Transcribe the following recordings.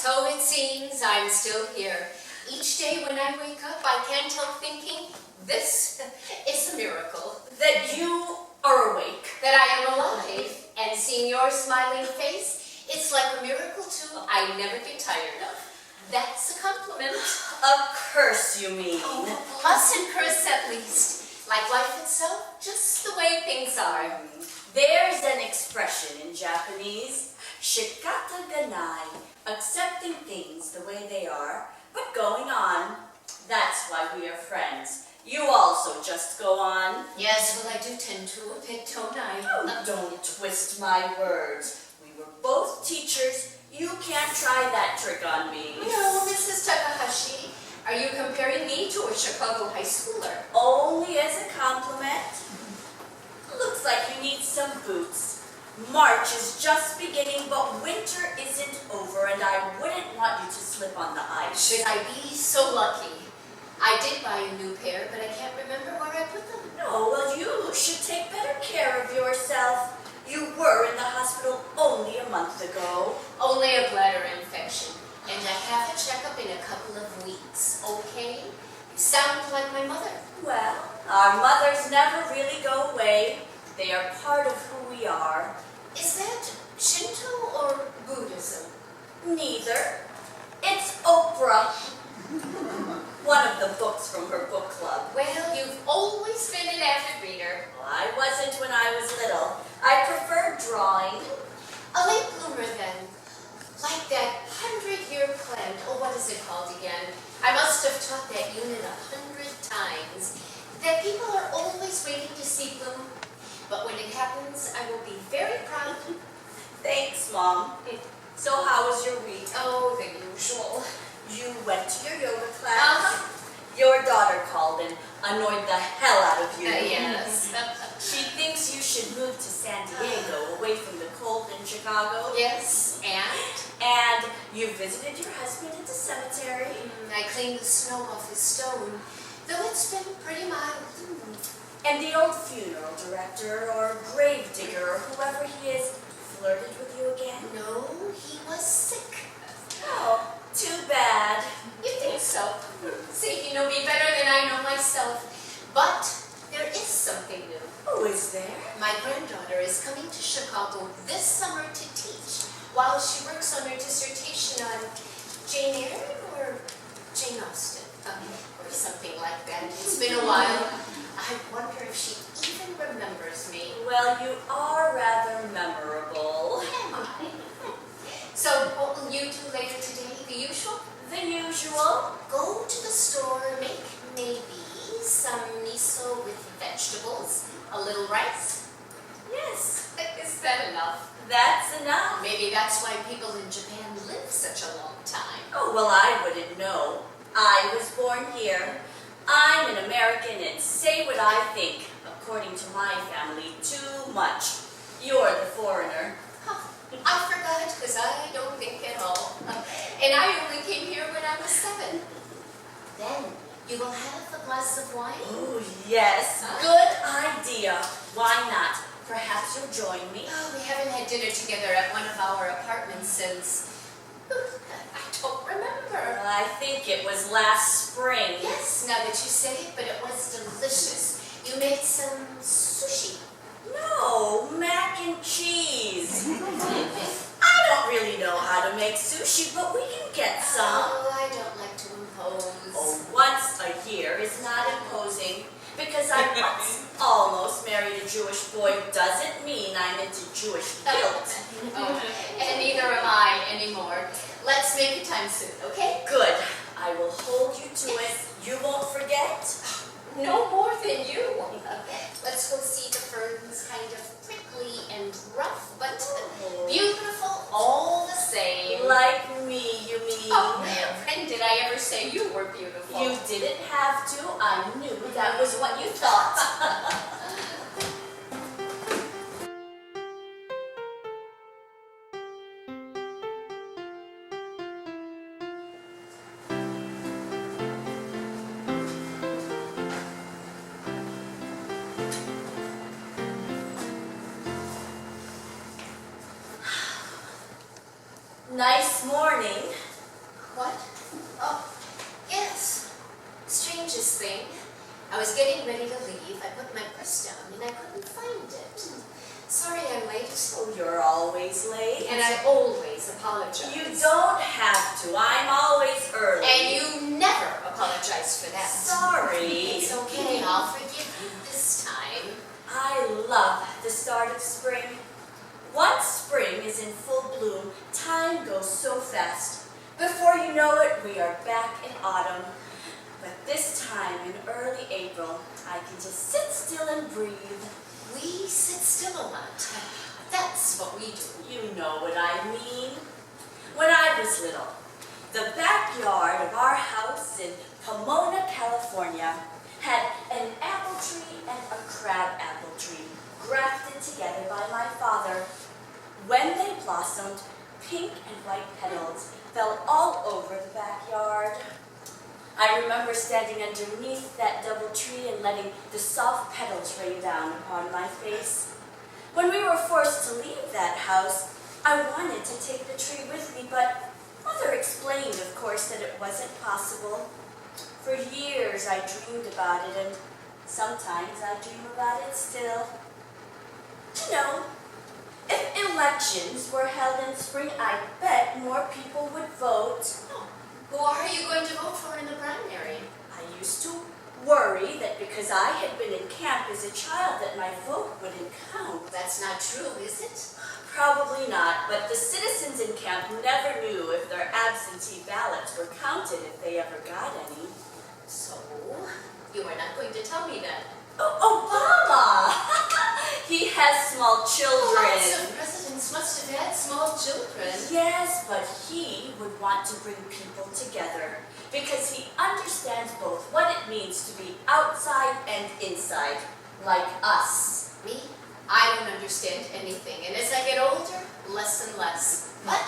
So it seems I'm still here. Each day when I wake up, I can't help thinking, this is a miracle. That you are awake. That I am alive, and seeing your smiling face, it's like a miracle too I never get tired of. That's a compliment. A curse, you mean? Oh, plus and curse at least. Like life itself, just the way things are. There's an expression in Japanese, shikata ganai, accepting things the way they are, but going on. That's why we are friends. You also just go on. Yes, well, I do tend to a bit, don't I? Oh, don't twist my words. We were both teachers. You can't try that trick on me. No, Mrs. Takahashi. Are you comparing me to a Chicago high schooler? Only as a compliment. Looks like you need some boots. March is just beginning, but winter isn't over, and I wouldn't want you to slip on the ice. Should I be so lucky? I did buy a new pair, but I can't remember where I put them. No, well, you should take better care of yourself. You were in the hospital only a month ago. Only a bladder infection, and I have a checkup in a couple of weeks, okay? You sound like my mother. Well, our mothers never really go away. They are part of who we are. Is that Shinto or Buddhism? Neither. It's Oprah. One of the books from her book club. Well, you've always been an avid reader. Well, I wasn't when I was little. I preferred drawing. A late bloomer then. Like that 100-year plant. Oh, what is it called again? I must have taught that unit 100 times. That people are always waiting to see bloom. But when it happens, I will be very proud. Thanks, Mom. So how was your week? Oh, the usual. You went to your yoga class. Your daughter called and annoyed the hell out of you. Yes. She thinks you should move to San Diego, away from the cold in Chicago. Yes, and? And you visited your husband at the cemetery. I cleaned the snow off his stone, though it's been pretty mild. And the old funeral director or grave digger or whoever he is flirted with you again? No, he was sick. Oh, too bad. You think so? See, you know me better than I know myself. But there is something new. Oh, is there? My granddaughter is coming to Chicago this summer to teach while she works on her dissertation on Jane Eyre or Jane Austen, or something like that. It's been a while. I wonder if she even remembers me. Well, you are rather memorable. Am I? So, what will you do later today? The usual? The usual. Go to the store, make maybe some miso with vegetables, a little rice. Yes. Is that enough? That's enough. Maybe that's why people in Japan live such a long time. Oh, well, I wouldn't know. I was born here. I'm an American and say what I think. According to my family, too much. You're the foreigner. Huh. I forgot, because I don't think at all. And I only came here when I was 7. Then, you will have a glass of wine? Oh, yes. Good idea. Why not? Perhaps you'll join me. Oh, we haven't had dinner together at one of our apartments since... I don't remember. Well, I think it was last spring. Yes, now that you say it, but it was delicious. You made some sushi. No, mac and cheese. I don't really know how to make sushi, but we can get some. Oh, I don't like to impose. Oh, once a year is not imposing. Because I once almost married a Jewish boy doesn't mean I'm into Jewish guilt. Oh, and neither am I anymore. Let's make a time soon, okay? Good. I will hold you to it. You won't forget? No more than you. Let's go see the ferns, kind of prickly and rough, but beautiful all the same. Like me, you mean? Oh, and did I ever say you were beautiful? You didn't have to. I knew that was what you thought. Nice morning. thing. I was getting ready to leave. I put my purse down and I couldn't find it. Sorry I'm late. Oh, you're always late. And I always apologize. You don't have to. I'm always early. And you never apologize for that. Sorry. It's okay. I'll forgive you this time. I love the start of spring. Once spring is in full bloom, time goes so fast. Before you know it, we are back in autumn. But this time in early April, I can just sit still and breathe. We sit still a lot. That's what we do. You know what I mean. When I was little, the backyard of our house in Pomona, California, had an apple tree and a crab apple tree grafted together by my father. When they blossomed, pink and white petals fell all over the backyard. I remember standing underneath that double tree and letting the soft petals rain down upon my face. When we were forced to leave that house, I wanted to take the tree with me, but Mother explained, of course, that it wasn't possible. For years I dreamed about it, and sometimes I dream about it still. You know, if elections were held in spring, I bet more people would vote. Oh, who are you going to vote for in the primary? I used to worry that because I had been in camp as a child that my vote wouldn't count. That's not true, is it? Probably not, but the citizens in camp never knew if their absentee ballots were counted if they ever got any. So, you are not going to tell me then? Oh, Obama! He has small children. Lots of presidents must have had small children. Yes, but he would want to bring people together because he understands both what it means to be outside and inside, like us. Me? I don't understand anything, and as I get older, less and less. But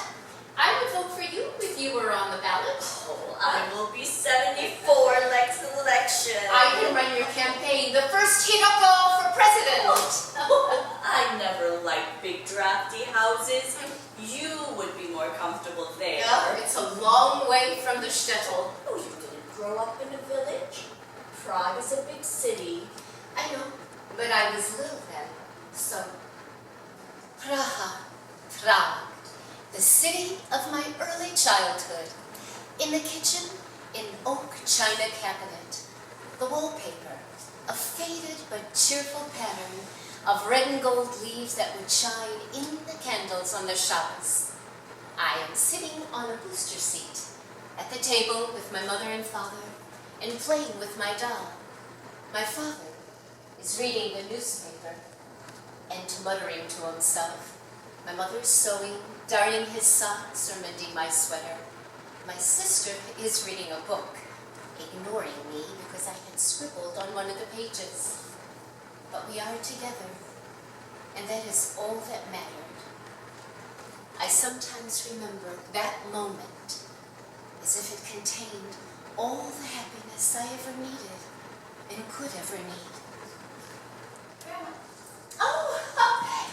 I would vote for you if you were on the ballot. Oh, I will be 74 next election. I can run your campaign, the first Hiroko for president. I never liked big drafty houses. You would be more comfortable there. Yeah, it's a long way from the shtetl. Oh, you didn't grow up in a village. Prague is a big city. I know, but I was little then. So, Prague, the city of my early childhood. In the kitchen, an oak china cabinet. The wallpaper, a faded but cheerful pattern of red and gold leaves that would shine in the candles on the Shabbos. I am sitting on a booster seat at the table with my mother and father and playing with my doll. My father is reading the newspaper and muttering to himself. My mother is sewing, darning his socks or mending my sweater. My sister is reading a book, ignoring me because I had scribbled on one of the pages. But we are together, and that is all that mattered. I sometimes remember that moment as if it contained all the happiness I ever needed and could ever need. Oh,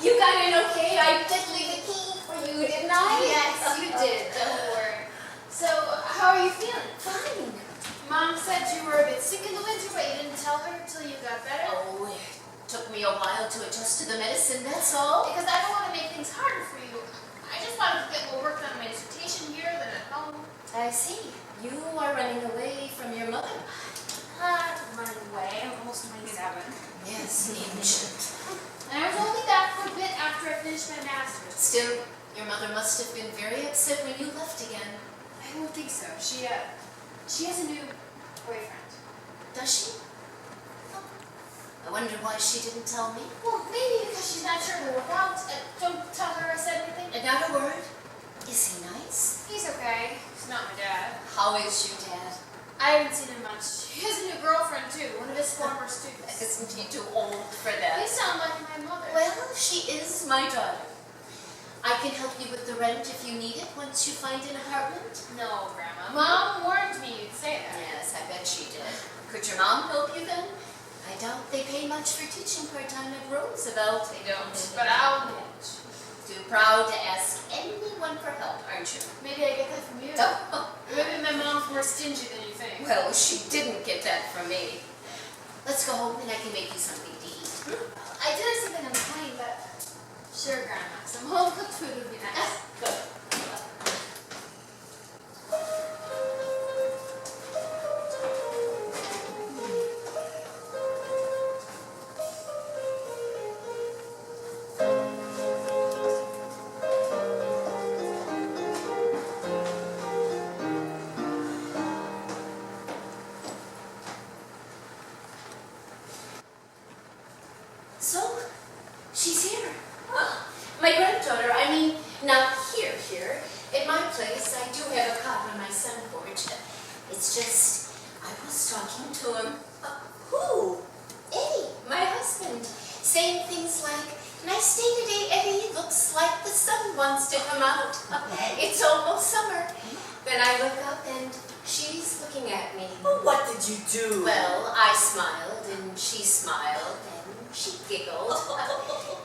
you got in okay. I did leave the key for you, didn't I? Yes, you did. Don't worry. So, how are you feeling? Fine. Mom said you were a bit sick in the winter, but you didn't tell her until you got better. Oh, it took me a while to adjust to the medicine, that's all. Because I don't want to make things harder for you. I just wanted to get more work on my dissertation here than at home. I see. You are running away from your mother. Not running away. I'm almost 27. Yes, ancient. And I was only back for a bit after I finished my master's. Still, your mother must have been very upset when you left again. I don't think so. She has a new boyfriend. Does she? Oh, I wonder why she didn't tell me. Well, maybe because she's not sure it'll work out. Don't tell her I said anything. Not a word. Is he nice? He's okay. He's not my dad. How is your dad? I haven't seen him much. He has a new girlfriend too, one of his former students. Isn't he too old for You that? sound like my mother. Well, she is my daughter. I can help you with the rent if you need it once you find an apartment. No, Grandma. Mom warned me you'd say that. Yes, I bet she did. Could your mom help you then? I doubt they pay much for teaching part-time at Roosevelt. They don't, but I'll manage. Too proud to ask anyone for help, aren't you? Maybe I get that from you. Oh, Maybe my mom's more stingy than you think. well, she didn't get that from me. Let's go home and I can make you something to eat. I did have something on the plane, but sure, Grandma. Some home cooked food would be nice. Good. So, she's here. My granddaughter, I mean, not here. At my place, I do have a cot on my sun porch. It's just, I was talking to him. Who? Eddie, my husband. Saying things like, nice day today, Eddie. Looks like the sun wants to come out. It's almost summer. Then I look up and she's looking at me. Well, what did you do? Well, I smiled and she smiled and she giggled.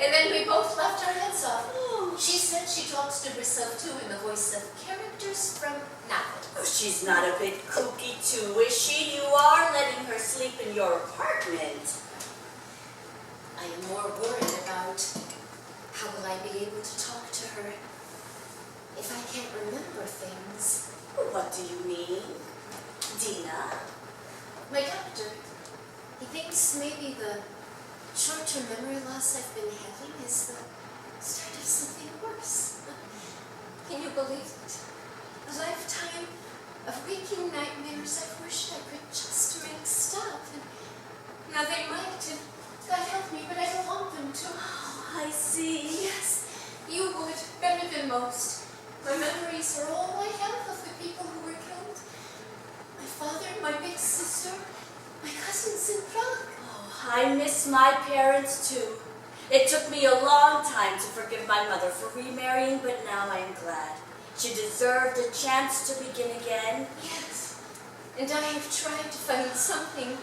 And then we both laughed our heads off. She said she talks to herself too in the voice of characters from novels. Oh, she's not a bit kooky too, is she? You are letting her sleep in your apartment. I am more worried about how will I be able to talk to her if I can't remember things. What do you mean? Dina? My doctor, he thinks maybe the short-term memory loss I've been having is the start of something worse. Can you believe it? A lifetime of waking nightmares I wished I could just make stop. And now they might, and God help me, but I don't want them to. Oh, I see. Yes, you would, better than most. My memories are all I have of the people who were killed. My father, my big sister, my cousins in Prague. Oh, I miss my parents too. It took me a long time to forgive my mother for remarrying, but now I am glad. She deserved a chance to begin again. Yes, and I have tried to find something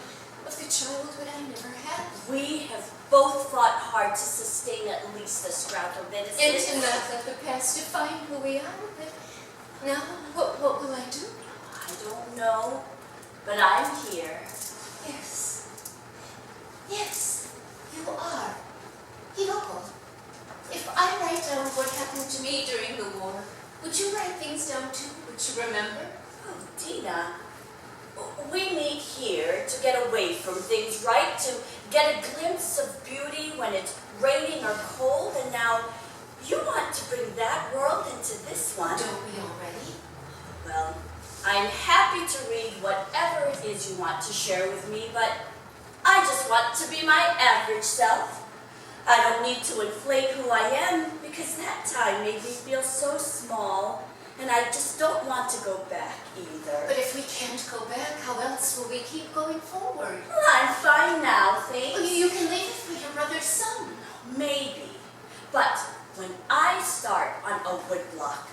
of the childhood I never had. We have both fought hard to sustain at least a scrap of innocence. And to not let the past define who we are. But now, what will I do? I don't know, but I'm here. Yes. Yes, you are. Hiroko, if I write down what happened to me during the war, would you write things down too? Would you remember? Oh, Dina, we meet here to get away from things, right? To get a glimpse of beauty when it's raining or cold, and now you want to bring that world into this one. Don't we already? Well, I'm happy to read whatever it is you want to share with me, but I just want to be my average self. I don't need to inflate who I am, because that time made me feel so small, and I just don't want to go back either. But if we can't go back, how else will we keep going forward? Well, I'm fine now, thanks. Oh, you can leave it for your brother's son. Maybe. But when I start on a woodblock,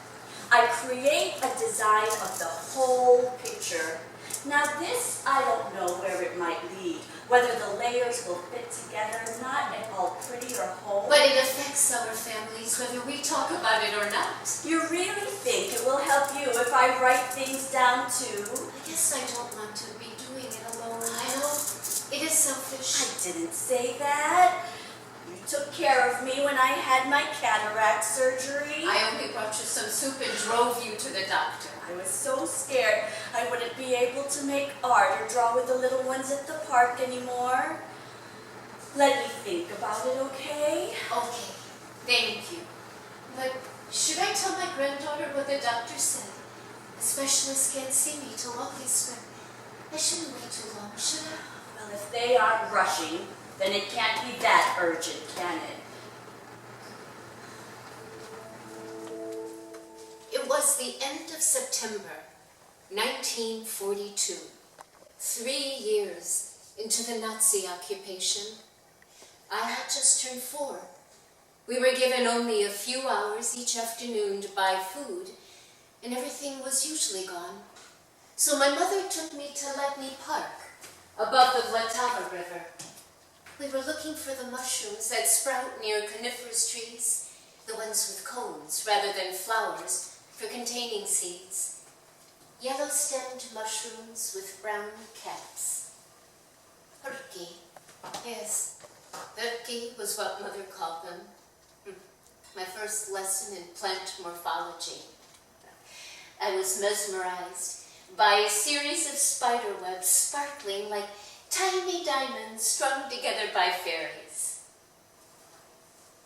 I create a design of the whole picture. Now this, I don't know where it might lead, whether the layers will fit together, not at all pretty or whole. But it affects our families whether we talk about it or not. You really think it will help you if I write things down too? I guess I don't want to be doing it alone. I know it is selfish. I didn't say that. You took care of me when I had my cataract surgery. I only brought you some soup and drove you to the doctor. I was so scared I wouldn't be able to make art or draw with the little ones at the park anymore. Let me think about it, okay? Okay, thank you. But should I tell my granddaughter what the doctor said? A specialist can't see me till August, but I shouldn't wait too long, should I? Well, if they aren't rushing, then it can't be that urgent, can it? It was the end of September, 1942. 3 years into the Nazi occupation. I had just turned 4. We were given only a few hours each afternoon to buy food, and everything was usually gone. So my mother took me to Lincoln Park, above the Vltava River. We were looking for the mushrooms that sprout near coniferous trees, the ones with cones rather than flowers for containing seeds. Yellow-stemmed mushrooms with brown caps. Hiroko. Yes, Hiroko was what Mother called them. My first lesson in plant morphology. I was mesmerized by a series of spider webs sparkling like tiny diamonds strung together by fairies.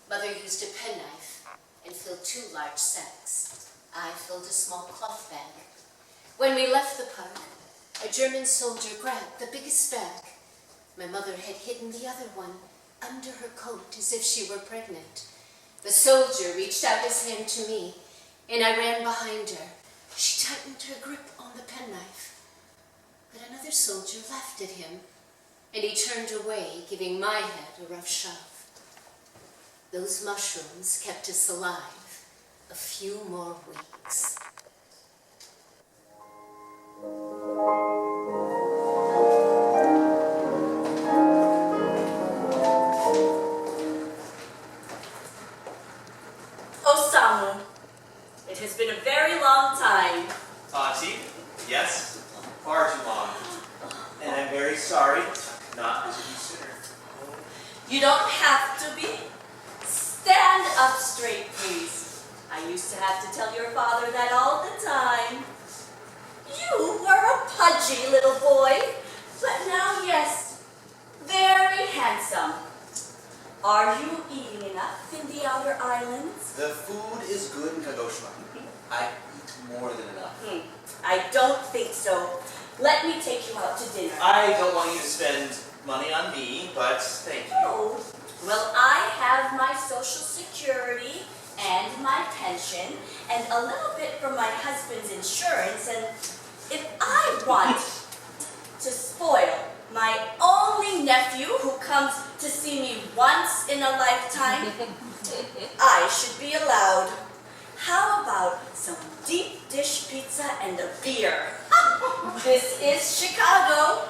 Mother used a penknife and filled 2 large sacks. I filled a small cloth bag. When we left the park, a German soldier grabbed the biggest bag. My mother had hidden the other one under her coat as if she were pregnant. The soldier reached out his hand to me, and I ran behind her. She tightened her grip on the penknife. But another soldier laughed at him, and he turned away, giving my head a rough shove. Those mushrooms kept us alive a few more weeks. Osamu, it has been a very long time. Auntie, yes, far too long. And I'm very sorry not to be sooner. You don't have to be. Stand up straight, please. I used to have to tell your father that all the time. You were a pudgy little boy, but now, yes, very handsome. Are you eating enough in the outer islands? The food is good in Kagoshima. I eat more than enough. I don't think so. Let me take you out to dinner. I don't want you to spend money on me, but thank you. Oh, well, I have my social security and my pension and a little bit from my husband's insurance, and if I want to spoil my only nephew who comes to see me once in a lifetime, I should be allowed. How about some deep dish pizza and a beer? This is Chicago.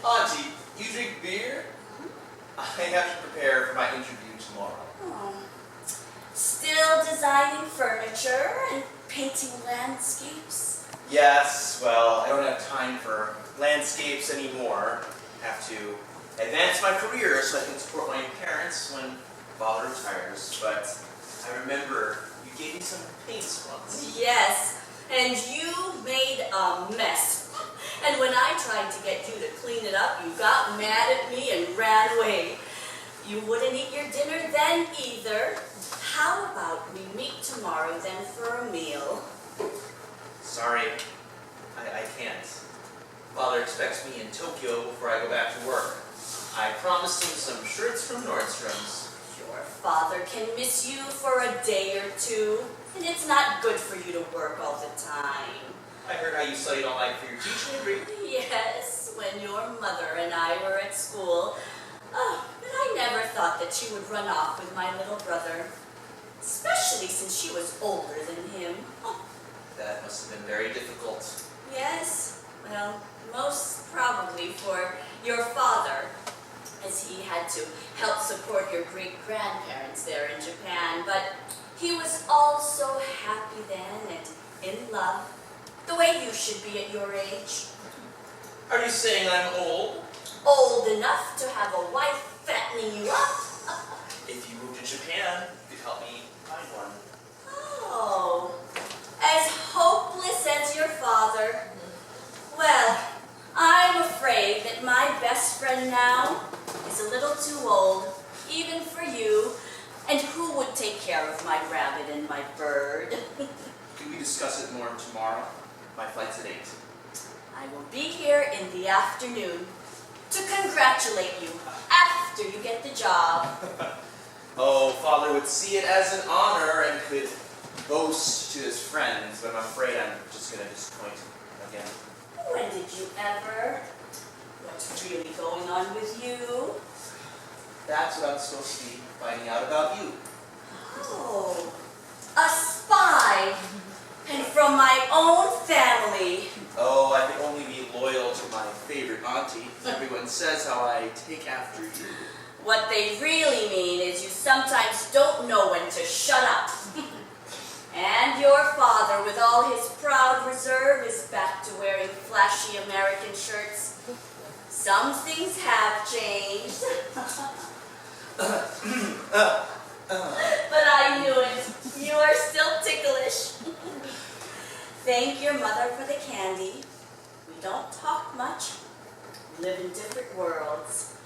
Auntie, you drink beer? I have to prepare for my interview tomorrow. Oh. Still designing furniture and painting landscapes? Yes, well, I don't have time for landscapes anymore. I have to advance my career so I can support my parents when father retires. But I remember you gave me some paints once. Yes, and you made a mess. And when I tried to get you to clean it up, you got mad at me and ran away. You wouldn't eat your dinner then either. How about we meet tomorrow then for a meal? Sorry, I can't. Father expects me in Tokyo before I go back to work. I promised him some shirts from Nordstrom's. Your father can miss you for a day or two, and it's not good for you to work all the time. I heard how you studied all night for your teaching degree. Yes, when your mother and I were at school. Oh, but I never thought that she would run off with my little brother, especially since she was older than him. Oh, That must have been very difficult. yes, well, most probably for your father, as he had to help support your great-grandparents there in Japan. But he was all so happy then and in love, the way you should be at your age. Are you saying I'm old? Old enough to have a wife fattening you up. If you moved to Japan, you could help me find one. Oh, as hopeless as your father. Well, I'm afraid that my best friend now is a little too old, even for you. And who would take care of my rabbit and my bird? Can we discuss it more tomorrow? My flight's at 8. I will be here in the afternoon to congratulate you after you get the job. Oh, Father would see it as an honor and could boast to his friends, but I'm afraid I'm just going to disappoint him again. When did you ever? What's really going on with you? That's what I'm supposed to be finding out about you. Oh, a spy! And from my own family. Oh, I can only be loyal to my favorite auntie. Everyone says how I take after you. What they really mean is you sometimes don't know when to shut up. with all his proud reserve, is back to wearing flashy American shirts. Some things have changed. But I knew it. You are still ticklish. Thank your mother for the candy. We don't talk much. We live in different worlds.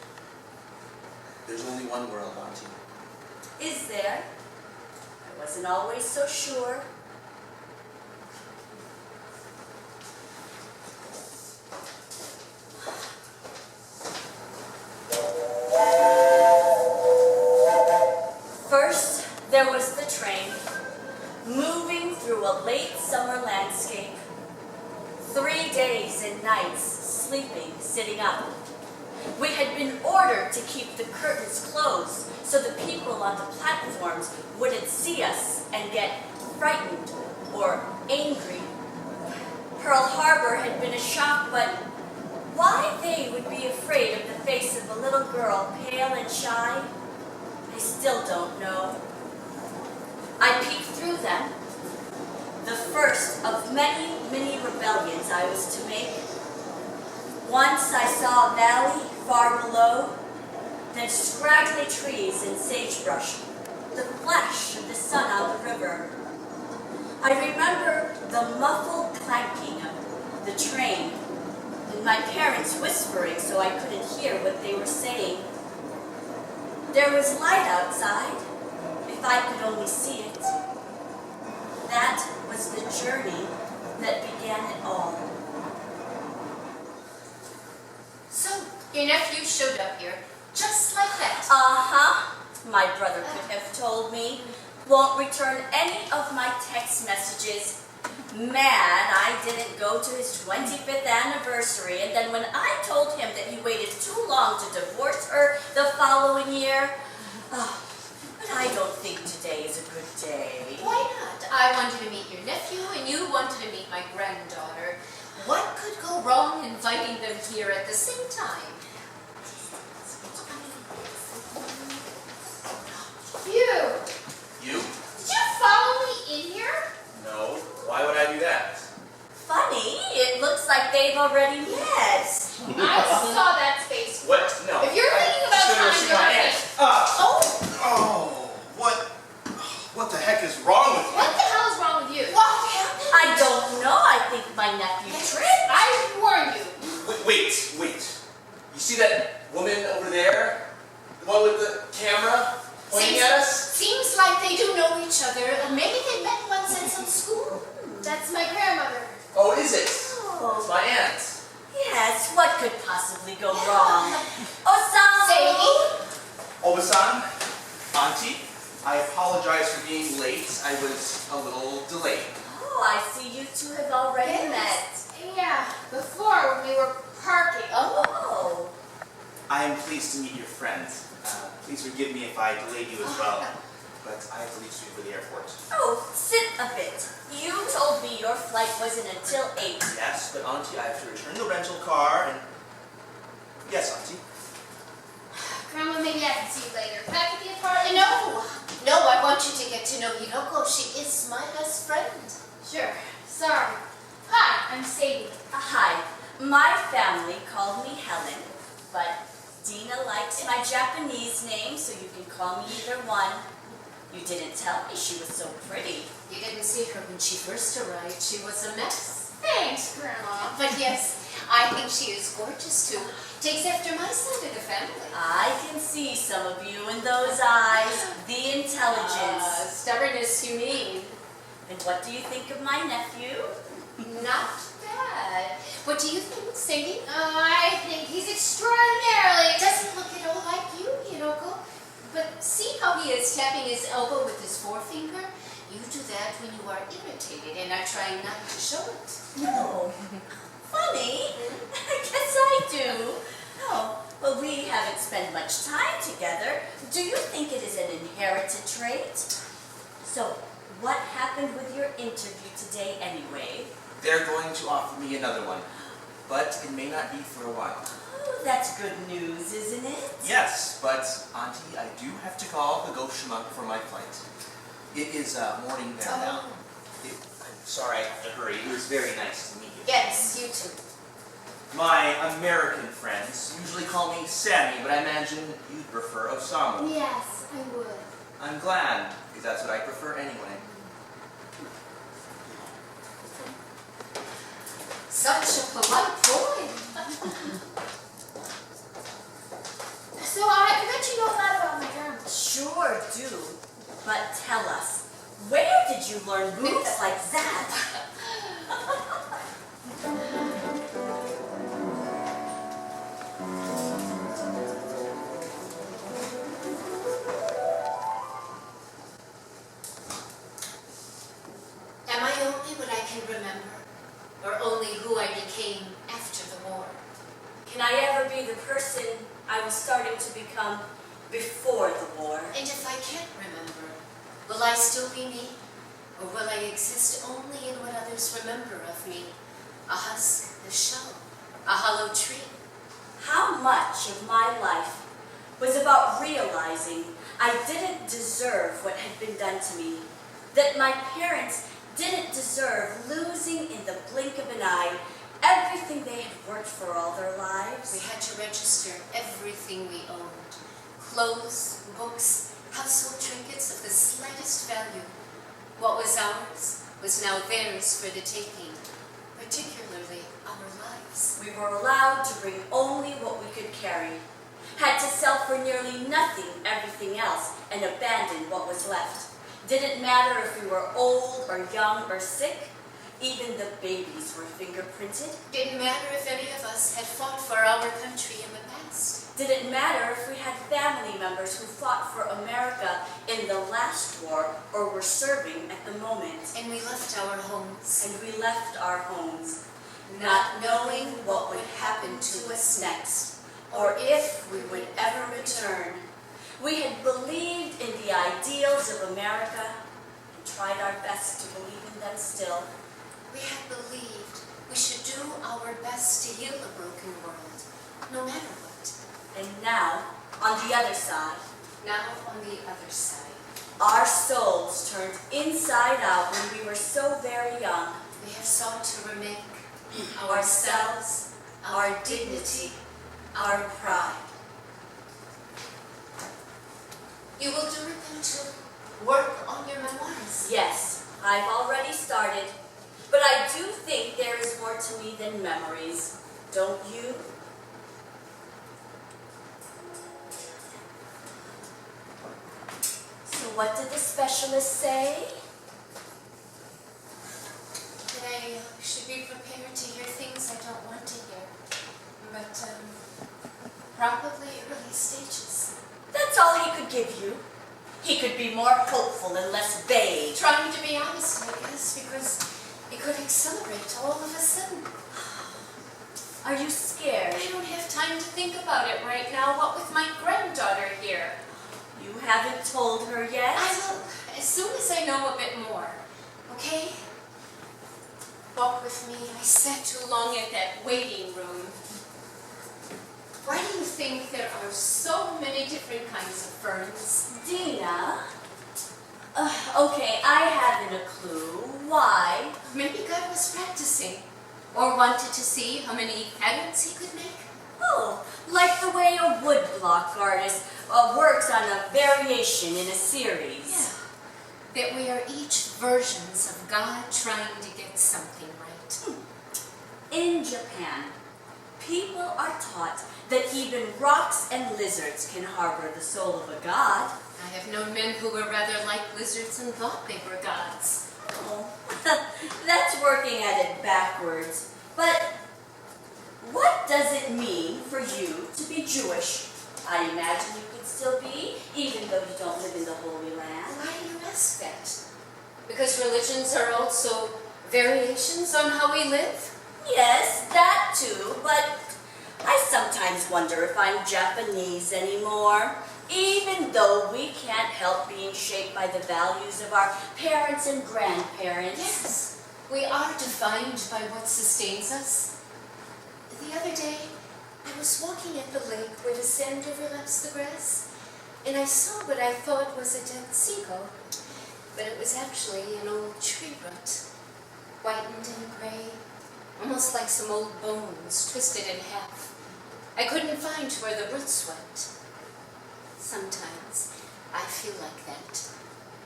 There's only one world, Auntie. Is there? I wasn't always so sure. First, there was the train, moving through a late summer landscape. 3 days and nights, sleeping, sitting up. We had been ordered to keep the curtains closed so the people on the platforms wouldn't see us and get frightened or angry. Pearl Harbor had been a shock, but why they would be afraid of the face of a little girl, pale and shy, I still don't know. I peeked through them. The first of many, many rebellions I was to make. Once I saw a valley far below, then scraggly trees and sagebrush, the flash of the sun on the river. I remember the muffled clanking of the train, and my parents whispering so I couldn't hear what they were saying. There was light outside, if I could only see it. That was the journey that began it all. So, your nephew showed up here, just like that. Uh-huh, my brother could have told me. Won't return any of my text messages. Mad I didn't go to his 25th anniversary, and then when I told him that he waited too long to divorce her the following year, but I don't think today is a good day. Why not? I wanted to meet your nephew, and you wanted to meet my granddaughter. What could go wrong inviting them here at the same time? You! You? Did you follow me in here? No. Why would I do that? Funny, it looks like they've already met. I saw that face. What? No. If you're thinking about Should have time, seen you're my right. aunt. Oh, what the heck is wrong with you? What the hell is wrong with you? What happened? I don't know, I think my nephew tripped. I warned you. Wait. You see that woman over there? The one with the camera pointing at us? Seems like they do know each other, and maybe they met once at some school. That's my grandmother. Oh, is it? Oh. It's my aunt. Yes, what could possibly go wrong? Osaka! Sadie? Oba-san, Auntie, I apologize for being late. I was a little delayed. Oh, I see you two have already met. Yeah, before when we were parking. Oh. I am pleased to meet your friend. Please forgive me if I delayed you as well, but I have to leave soon for the airport. Oh, sit a bit. You told me your flight wasn't until 8. Yes, but Auntie, I have to return the rental car and... Yes, Auntie. Grandma, maybe I can see you later. Back at the apartment? No, I want you to get to know Hiroko. She is my best friend. Sure. Sorry. Hi, I'm Sadie. Hi, my family called me Helen, but Dina likes my Japanese name, so you can call me either one. You didn't tell me she was so pretty. You didn't see her when she first arrived. She was a mess. Thanks, Grandma. But yes, I think she is gorgeous too. Takes after my side of the family. I can see some of you in those eyes. The intelligence. Stubbornness, you mean? And what do you think of my nephew? Not bad. What do you think, Sadie? I think he's extraordinarily... Doesn't look at all like you, Hiroko. But see how he is tapping his elbow with his forefinger? You do that when you are irritated and are trying not to show it. No. Funny. I guess I do. Oh, well, we haven't spent much time together. Do you think it is an inherited trait? So, what happened with your interview today anyway? They're going to offer me another one, but it may not be for a while. Oh, that's good news, isn't it? Yes, but Auntie, I do have to call Hiroshima for my flight. It is morning there now. Oh. I'm sorry I have to hurry. It was very nice to meet you. Yes, you too. My American friends usually call me Sammy, but I imagine you'd prefer Osama. Yes, I would. I'm glad, because that's what I prefer anyway. Such a polite boy. So I bet you know a lot about my grandma. Sure do. But tell us, where did you learn moves like that? Am I only what I can remember? Or only who I became after the war? Can I ever be the person I was starting to become before the war? And if I can't remember, will I still be me? Or will I exist only in what others remember of me? A husk, a shell, a hollow tree? How much of my life was about realizing I didn't deserve what had been done to me, that my parents didn't deserve losing in the blink of an eye everything they had worked for all their lives? We had to register everything we owned. Clothes, books, household trinkets of the slightest value. What was ours was now theirs for the taking, particularly our lives. We were allowed to bring only what we could carry, had to sell for nearly nothing everything else, and abandon what was left. Didn't matter if we were old or young or sick, even the babies were fingerprinted. Didn't matter if any of us had fought for our country in the past. Didn't matter if we had family members who fought for America in the last war or were serving at the moment. And we left our homes, And we left our homes, not knowing what would happen to us next, or if we would ever return. We had believed in the ideals of America and tried our best to believe in them still. We had believed we should do our best to heal a broken world, no matter what. And now, on the other side, Now on the other side, our souls turned inside out when we were so very young. we have sought to remake ourselves, our dignity, our pride. You will do it then too? Work on your memoirs? Yes, I've already started, but I do think there is more to me than memories, don't you? So what did the specialist say? That I should be prepared to hear things I don't want to hear, but probably early stages. That's all he could give you. He could be more hopeful and less vague. Trying to be honest, I guess, because it could accelerate all of a sudden. Are you scared? I don't have time to think about it right now, what with my granddaughter here. You haven't told her yet? I will, as soon as I know a bit more, okay? Walk with me. I sat too long at that waiting room. Why do you think there are so many different kinds of ferns? Dina? Okay, I haven't a clue. Why? Maybe God was practicing, or wanted to see how many patterns he could make. Oh, like the way a woodblock artist works on a variation in a series. Yeah. That we are each versions of God trying to get something right. In Japan, people are taught that even rocks and lizards can harbor the soul of a god. I have known men who were rather like lizards and thought they were gods. Oh, that's working at it backwards. But what does it mean for you to be Jewish? I imagine you could still be, even though you don't live in the Holy Land. Why do you ask that? Because religions are also variations on how we live? Yes, that too, but I sometimes wonder if I'm Japanese anymore, even though we can't help being shaped by the values of our parents and grandparents. Yes, we are defined by what sustains us. The other day, I was walking at the lake where the sand overlaps the grass, and I saw what I thought was a dead seagull, but it was actually an old tree root. whitened and gray, almost like some old bones twisted in half. I couldn't find where the roots went. Sometimes I feel like that.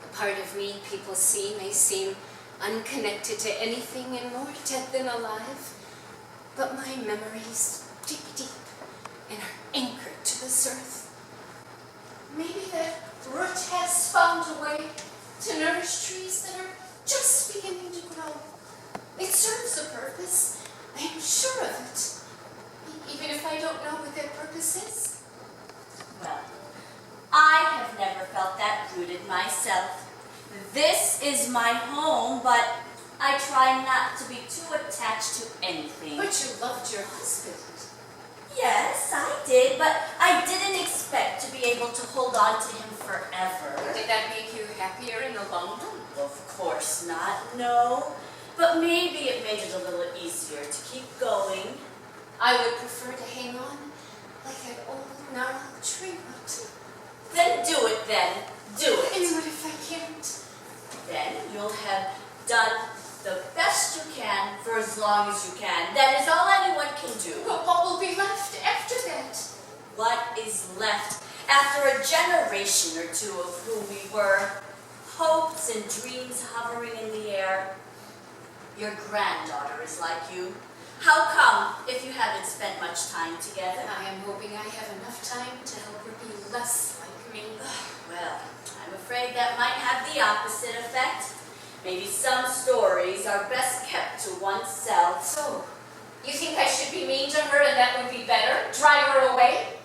The part of me people see may seem unconnected to anything and more dead than alive, but my memories dig deep and are anchored to this earth. Maybe that root has found a way to nourish trees that are just beginning to grow. It serves a purpose, I am sure of it, even if I don't know what that purpose is. Well, I have never felt that rooted myself. This is my home, but I try not to be too attached to anything. But you loved your husband. Yes, I did, but I didn't expect to be able to hold on to him forever. Did that make you happier in the long run? Of course not, no. But maybe it made it a little easier to keep going. I would prefer to hang on like that old gnarled tree would. Then do it then. Do it. And what if I can't? Then you'll have done the best you can for as long as you can. That is all anyone can do. But what will be left after that? What is left after a generation or two of who we were? Hopes and dreams hovering in the air. Your granddaughter is like you. How come if you haven't spent much time together? I am hoping I have enough time to help her be less like me. Well, I'm afraid that might have the opposite effect. Maybe some stories are best kept to oneself. So, you think I should be mean to her and that would be better? Drive her away?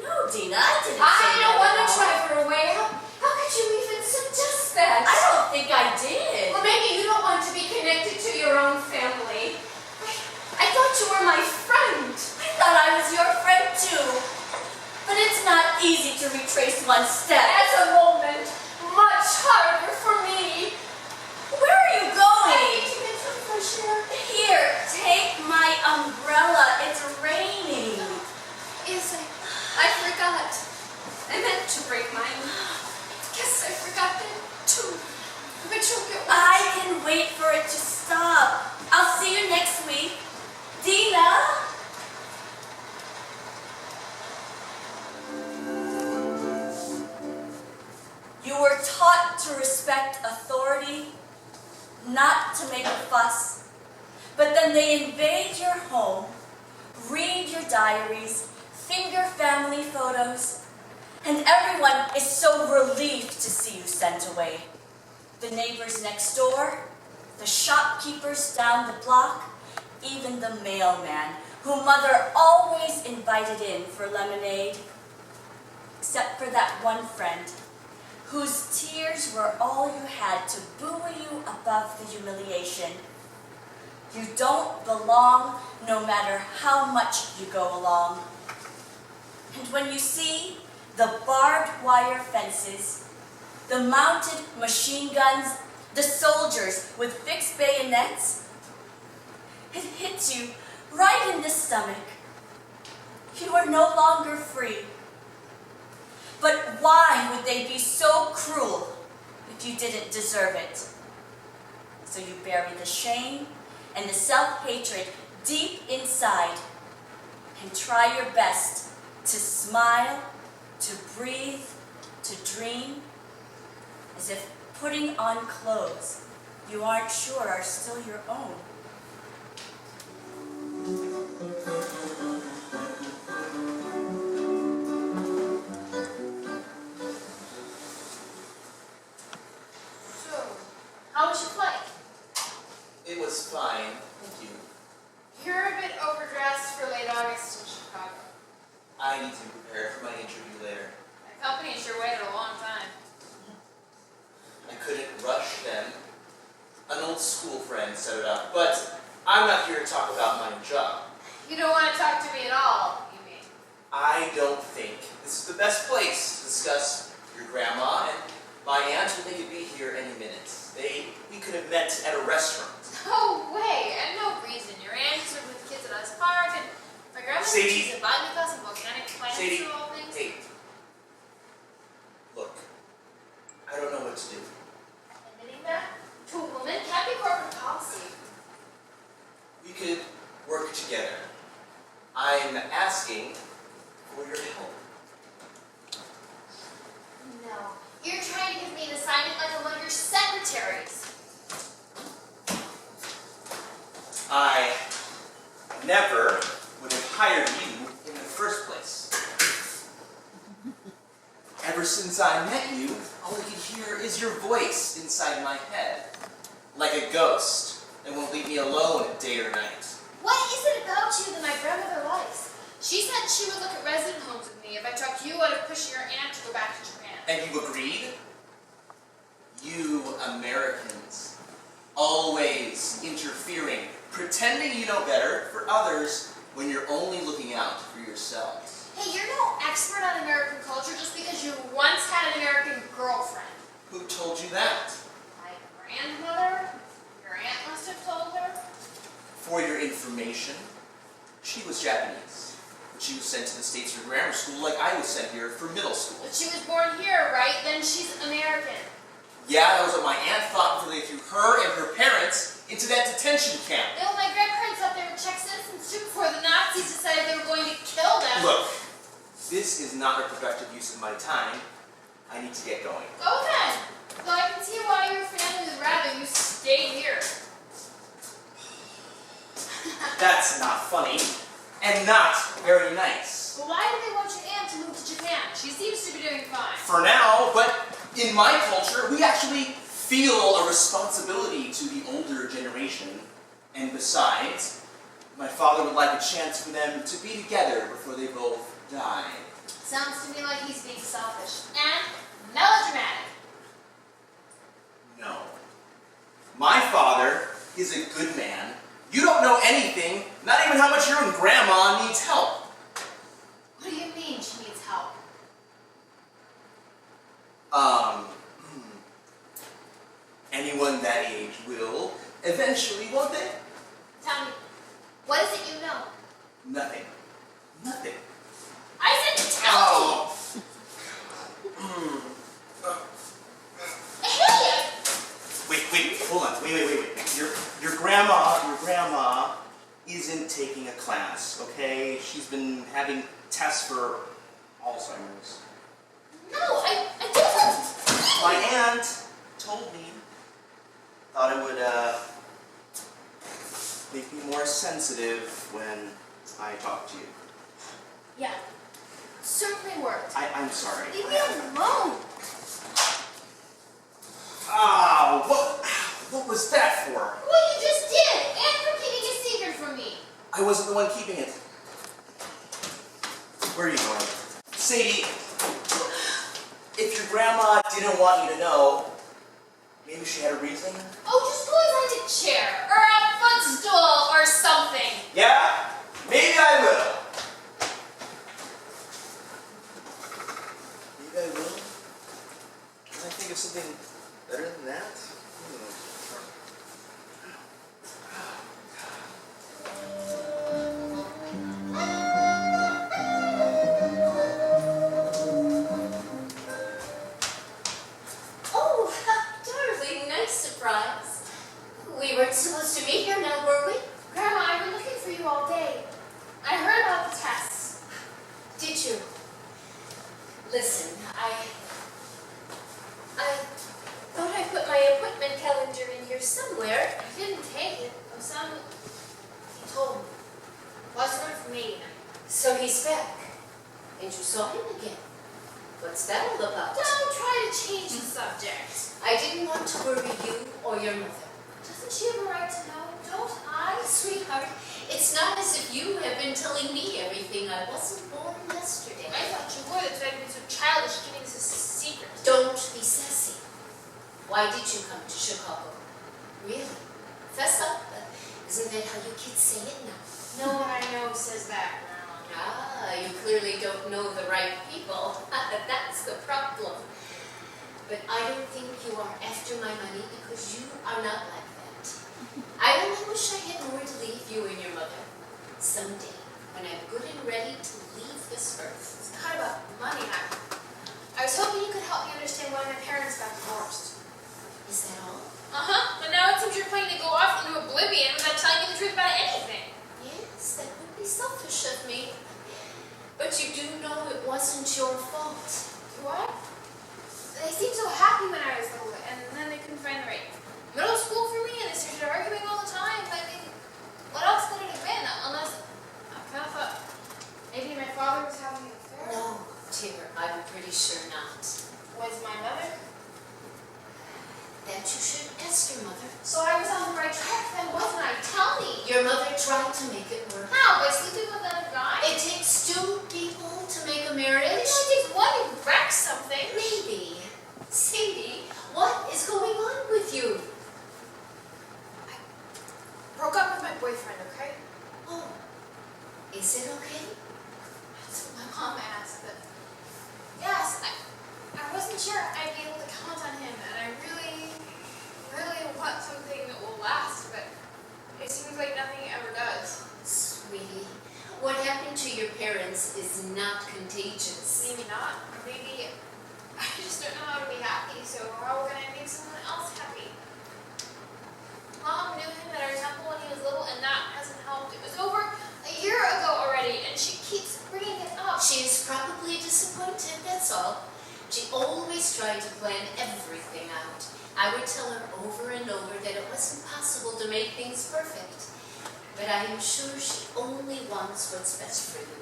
No, Dina, I didn't say I don't that want to at all. drive her away. How could you even suggest that? I don't think I did. Or maybe you don't want to be connected to your own family. I thought you were my friend. I thought I was your friend too. But it's not easy to retrace one's steps. At the moment, much harder for me. Where are you going? I need to get some fresh air. Here, take my umbrella. It's raining. Yes, I forgot. I meant to bring mine. Guess I forgot that too. But you'll get one. I can wait for it to stop. I'll see you next week. Dina? You were taught to respect authority, not to make a fuss. But then they invade your home, read your diaries, finger family photos, and everyone is so relieved to see you sent away. The neighbors next door, the shopkeepers down the block, even the mailman, who Mother always invited in for lemonade. Except for that one friend, whose tears were all you had to buoy you above the humiliation. You don't belong no matter how much you go along. And when you see the barbed wire fences, the mounted machine guns, the soldiers with fixed bayonets, it hits you right in the stomach. You are no longer free. But why would they be so cruel if you didn't deserve it? So you bury the shame and the self-hatred deep inside and try your best to smile, to breathe, to dream, as if putting on clothes you aren't sure are still your own. So, how was your flight? It was fine, thank you. You're a bit overdressed for late August in Chicago. I need to be prepared for my interview later. The company sure waited a long time. I couldn't rush them. An old school friend set it up, but I'm not here to talk about my job. You don't want to talk to me at all, you mean? I don't think this is the best place to discuss your grandma and my aunt, who they could be here any minute. We could have met at a restaurant. No way, and no reason. Your aunt's are with kids at us park, and my grandma's Sadie. she's a botany class and volcanic plants Sadie, and all things. hey, look, I don't know what to do. Admitting that to a woman can't be corporate policy. never would have hired you in the first place. Ever since I met you, all I can hear is your voice inside my head. Like a ghost that won't leave me alone day or night. What is it about you that my grandmother likes? She said she would look at resident homes with me if I talked you out of pushing your aunt to go back to Japan. And you agreed? You Americans, always interfering, pretending you know better for others when you're only looking out for yourselves. Hey, you're no expert on American culture just because you once had an American girlfriend. Who told you that? My grandmother? Your aunt must have told her. For your information, she was Japanese. But she was sent to the States for grammar school like I was sent here for middle school. But she was born here, right? Then she's American. Yeah, that was what my aunt thought before they threw her and her parents into that detention camp. No, my grandparents thought they were Czech citizens too before the Nazis decided they were going to kill them. Look, this is not a productive use of my time. I need to get going. Go then. Though I can see why your family would rather you stay here. That's not funny, and not very nice. But why do they want your aunt to move to Japan? She seems to be doing fine. For now, but in my culture, we actually feel a responsibility to the older generation. And besides, my father would like a chance for them to be together before they both die. Sounds to me like he's being selfish and melodramatic. No. My father is a good man. You don't know anything, not even how much your own grandma needs help. What do you mean she needs help? Anyone that age will eventually, won't they? Tell me, what is it you know? Nothing. Nothing. I said tell me! Hey! Wait, hold on. Wait. Your grandma isn't taking a class, okay? She's been having tests for Alzheimer's. No, I didn't. My aunt told me. Thought it would, make me more sensitive when I talk to you. Yeah, certainly worked. I'm sorry. Leave me alone. What was that for? What you just did, and for keeping a secret from me. I wasn't the one keeping it. Where are you going? Sadie, if your grandma didn't want you to know, maybe she had a reason? Oh, just go find a chair, or a footstool, or something. Yeah? Maybe I will. Maybe I will? Can I think of something better than that? Oh, darling, nice surprise. We weren't supposed to meet here now, were we? Grandma, I've been looking for you all day. I heard about the tests. Did you? Listen, I thought I put my appointment calendar in here somewhere. I didn't take it. He told me. Wasn't for me. So he's back. And you saw him again. What's that all about? Don't try to change the subject. I didn't want to worry you or your mother. Doesn't she have a right to know? Don't I? Sweetheart, it's not as if you have been telling me everything. I wasn't born yesterday. I thought you would. That's why I've been so childish keeping this a secret. Don't be sassy. Why did you come to Chicago? Really? Fess up. Isn't that how you kids say it now? No one I know says that, Grandma. Ah, you clearly don't know the right people. That's the problem. But I don't think you are after my money because you are not like that. I only wish I had more to leave you and your mother. Someday, when I'm good and ready to leave this earth. It's not about money, I was hoping you could help me understand why my parents got divorced. Is that all? But now it seems you're planning to go off into oblivion without telling me the truth about anything. Yes, that would be selfish of me. But you do know it wasn't your fault. What? They seemed so happy when I was little, and then they couldn't find the right middle school for me, and they started arguing all the time. I mean, what else could it have been? Unless asked your mother. So I was on the right track then, wasn't I? Tell me. Your mother tried to make it work. How? By sleeping with another guy? It takes two people to make a It marriage. only takes one to wreck something. Maybe. Sadie, what is going on with you? Broke up with my boyfriend, okay? Oh, is it okay? That's what my mom asked, but yes, I wasn't sure I'd be able to count on him, and I really, really want something that will last, but it seems like nothing ever does. Sweetie, what happened to your parents is not contagious. Maybe not, or maybe I just don't know how to be happy, so how can I make someone else happy? Mom knew him at our temple when he was little, and that hasn't helped. It was over a year ago already, and she keeps bringing it up. She is probably disappointed, that's all. She always tried to plan everything out. I would tell her over and over that it wasn't possible to make things perfect. But I am sure she only wants what's best for you.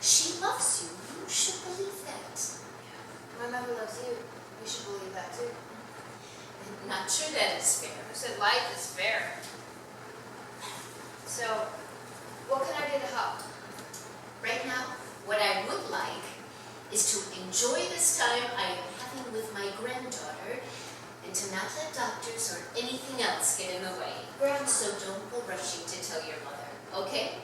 She loves you. You should believe that. My mother loves you. You should believe that too. I'm not sure that is fair. Who said life is fair? So, what can I do to help? Right now, what I would like is to enjoy this time I am having with my granddaughter and to not let doctors or anything else get in the way. Grandma. So don't go rushing to tell your mother, okay?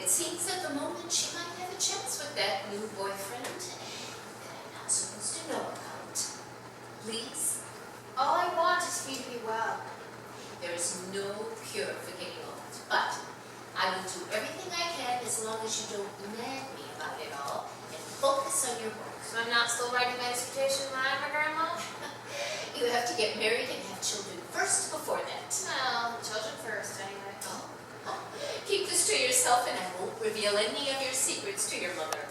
It seems at the moment she might have a chance with that new boyfriend that I'm not supposed to know about. Please? All I want is for you to be well. There is no cure for getting old, but I will do everything I can as long as you don't nag me about it all and focus on your work. So I'm not still writing my dissertation when I'm a grandma? You have to get married and have children first before that. Well, children first anyway. Oh, keep this to yourself and I won't reveal any of your secrets to your mother.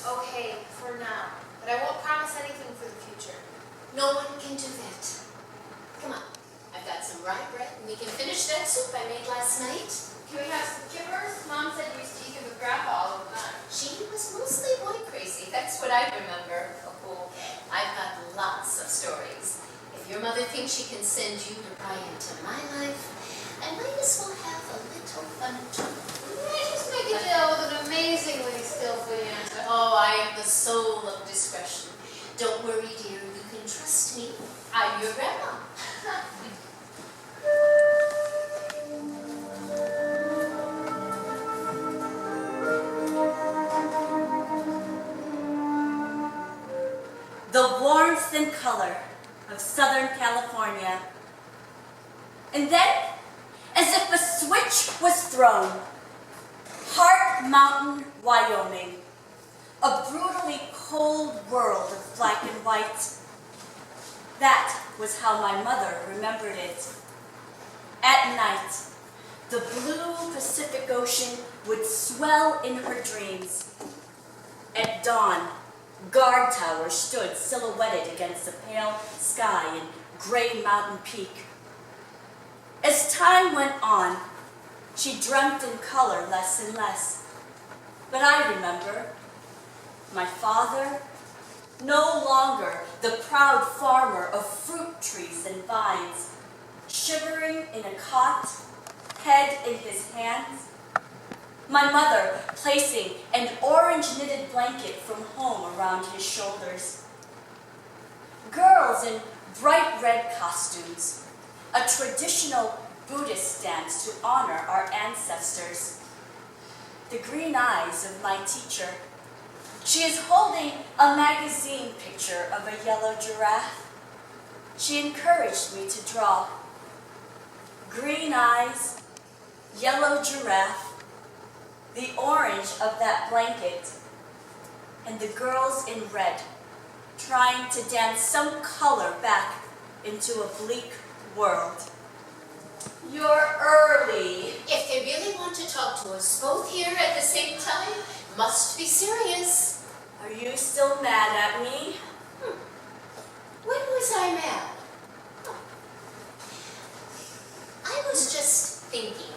Okay, for now. But I won't promise anything for the future. No one can do that. Come on, I've got some rye bread and we can finish that soup I made last night. Can we have some kippers? Mom said you used to eat them with Grandpa all the time. She was mostly boy crazy, that's what I remember. Oh, I've got lots of stories. If your mother thinks she can send you to pry into my life, I might as well have a little fun too. Just make a deal with an amazingly skillful answer. Oh, I am the soul of discretion. Don't worry, dear, you can trust me. I'm your grandma. The warmth and color of Southern California. And then, as if a switch was thrown, Heart Mountain, Wyoming. A brutally cold world of black and white. That was how my mother remembered it. At night, the blue Pacific Ocean would swell in her dreams. At dawn, guard towers stood silhouetted against the pale sky and gray mountain peak. As time went on, she dreamt in color less and less. But I remember my father, no longer the proud farmer of fruit trees and vines, shivering in a cot, head in his hands. My mother placing an orange knitted blanket from home around his shoulders. Girls in bright red costumes, a traditional Buddhist dance to honor our ancestors. The green eyes of my teacher. She is holding a magazine picture of a yellow giraffe. She encouraged me to draw. Green eyes, yellow giraffe, the orange of that blanket, and the girls in red, trying to dance some color back into a bleak world. You're early. If they really want to talk to us both here at the same time, must be serious. Are you still mad at me? When was I mad? Oh. I was just thinking.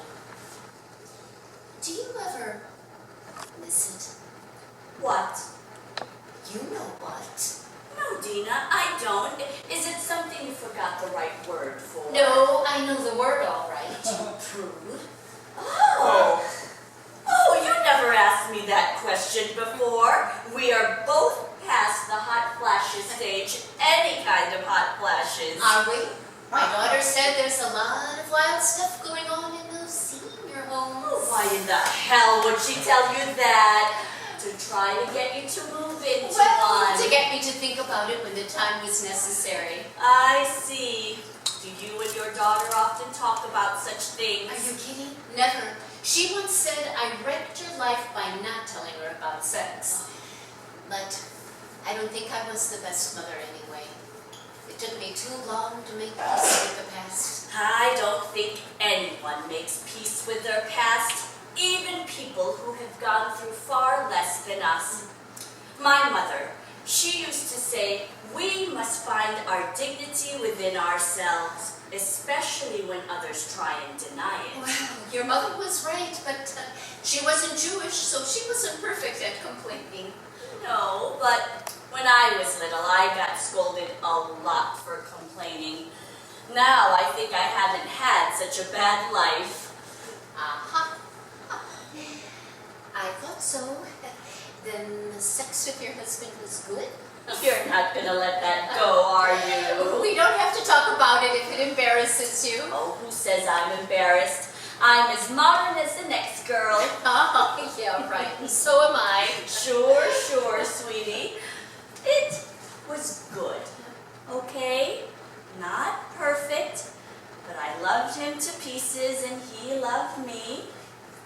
Do you ever miss it? What? You know what? No, Dina, I don't. Is it something you forgot the right word for. No, I know the word all right. Prude? Oh, you never asked me that question before. We are both past the hot flashes stage. Any kind of hot flashes. Are we? My daughter said there's a lot of wild stuff going on in those senior homes. Why in the hell would she tell you that? To try to get you to move into one. To get me to think about it when the time was necessary. I see. Do you and your daughter often talk about such things? Are you kidding? Never. She once said I wrecked her life by not telling her about sex. But I don't think I was the best mother anyway. It took me too long to make peace with the past. I don't think anyone makes peace with their past, even people who have gone through far less than us. My mother, she used to say, we must find our dignity within ourselves, especially when others try and deny it. Well, your mother was right, but she wasn't Jewish, so she wasn't perfect at complaining. No, but when I was little, I got scolded a lot for complaining. Now I think I haven't had such a bad life. Aha. I thought so. Then the sex with your husband was good? You're not gonna let that go, are you? We don't have to talk about it if it embarrasses you. Oh, who says I'm embarrassed? I'm as modern as the next girl. Oh, yeah, right. So am I. Sure, sweetie. It was good, okay? Not perfect, but I loved him to pieces and he loved me.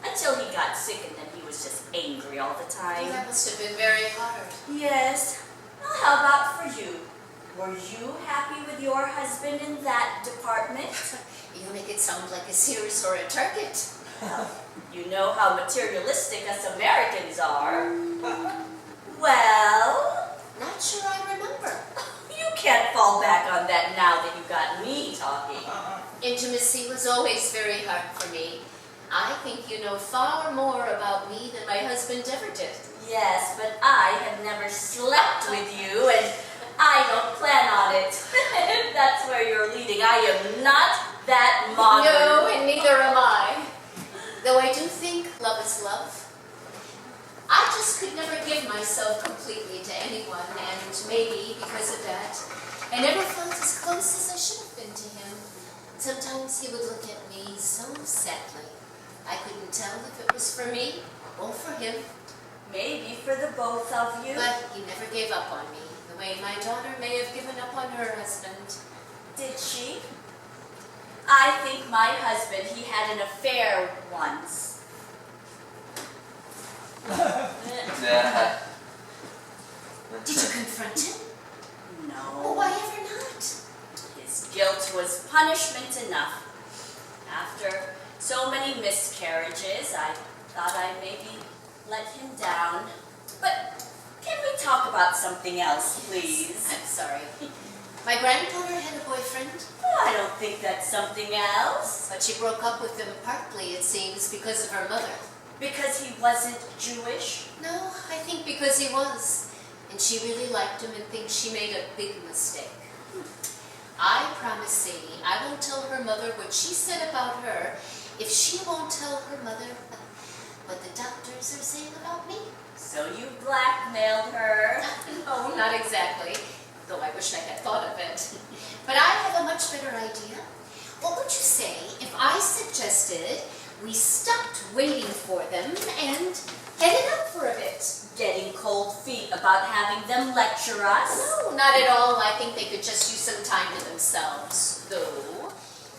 Until he got sick and then he was just angry all the time. That must have been very hard. Yes. Well, how about for you? Were you happy with your husband in that department? You make it sound like a Sears or a Target. You know how materialistic us Americans are. Well, Not sure I remember. you can't fall back on that now that you got me talking. Intimacy was always very hard for me. I think you know far more about me than my husband ever did. Yes, but I have never slept with you, and I don't plan on it. If that's where you're leading, I am not that modern. No, and neither am I. Though I do think love is love. I just could never give myself completely to anyone, and maybe because of that, I never felt as close as I should have been to him. Sometimes he would look at me so sadly. I couldn't tell if it was for me or for him. Maybe for the both of you. But he never gave up on me, the way my daughter may have given up on her husband. Did she? I think my husband, he had an affair once. Did you confront him? No. Oh, why ever not? His guilt was punishment enough. After so many miscarriages, I thought I'd maybe let him down. But can we talk about something else, please? I'm sorry. My granddaughter had a boyfriend, Oh, I don't think that's something else. but she broke up with him partly, it seems, because of her mother. Because he wasn't Jewish? No, I think because he was. And she really liked him and thinks she made a big mistake. I promise Sadie I won't tell her mother what she said about her if she won't tell her mother what the doctors are saying about me. So you blackmailed her? No, not exactly, though I wish I had thought of it. But I have a much better idea. What would you say if I suggested we stopped waiting for them and headed up for a bit? Getting cold feet about having them lecture us? No, not at all. I think they could just use some time to themselves. Though,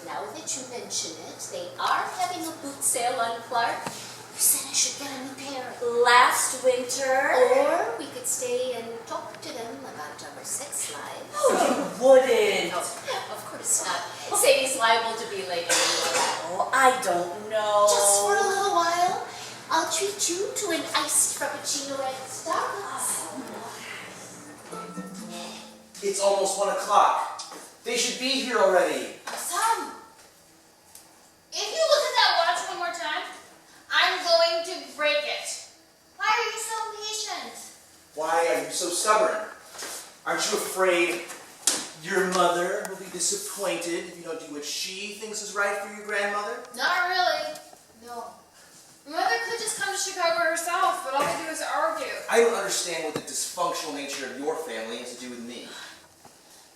now that you mention it, they are having a boot sale on Clark. You said I should get a new pair. Last winter? Or we could stay and talk to them about our sex lives. Oh, you wouldn't. No, of course not. Sadie's liable to be late anyway. Oh, I don't know. Just for a little while, I'll treat you to an iced frappuccino at Starbucks. It's almost 1 o'clock. They should be here already. Son, if you look at that watch one more time, I'm going to break it. Why are you so impatient? Why are you so stubborn? Aren't you afraid your mother will be disappointed if you don't do what she thinks is right for your grandmother? Not really. No. Mother could just come to Chicago herself, but all we do is argue. I don't understand what the dysfunctional nature of your family has to do with me.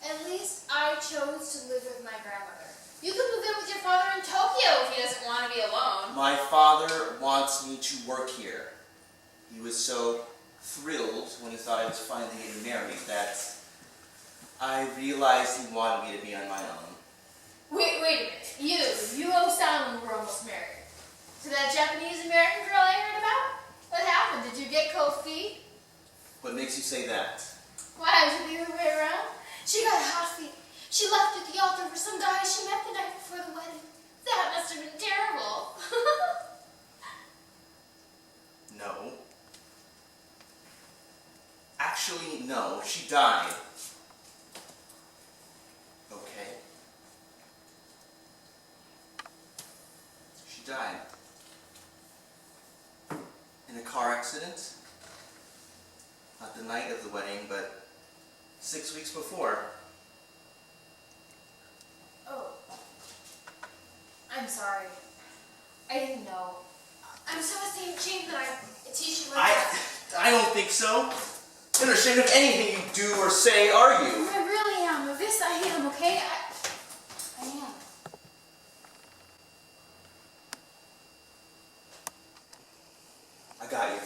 At least I chose to live with my grandmother. You can move in with your father in Tokyo if he doesn't want to be alone. My father wants me to work here. He was so thrilled when he thought I was finally getting married that I realized he wanted me to be on my own. Wait a minute. You Osama were almost married. To that Japanese-American girl I heard about? What happened? Did you get cold feet? What makes you say that? Why, was it the other way around? She got hot feet. She left at the altar for some guy she met the night before the wedding. That must have been terrible. No. Actually, no. She died. Okay. She died. In a car accident. Not the night of the wedding, but 6 weeks before. Oh. I'm sorry. I didn't know. I'm so ashamed that I teach you like that. I don't think so. You're not ashamed of anything you do or say, are you? I really am. Of this I am, okay? I am. I got you.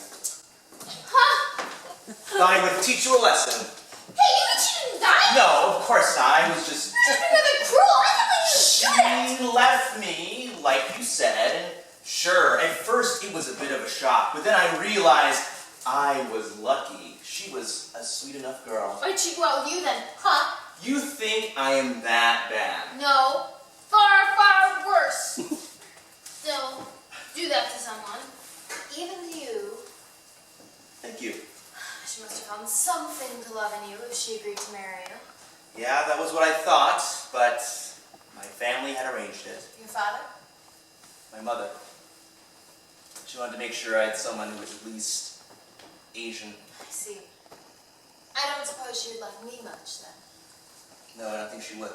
Huh? Thought I would teach you a lesson. Hey, you mean she didn't die? No, of course not. I was just... That's another cruel. I can't believe you should. She left me, like you said, and sure, at first it was a bit of a shock, but then I realized I was lucky. She was a sweet enough girl. Why'd she go out with you then? Huh? You think I am that bad? No. Far worse. Don't do that to someone. Even to you. Thank you. She must have found something to love in you if she agreed to marry you. Yeah, that was what I thought, but my family had arranged it. Your father? My mother. She wanted to make sure I had someone who was at least Asian. I see. I don't suppose she would like me much then. No, I don't think she would.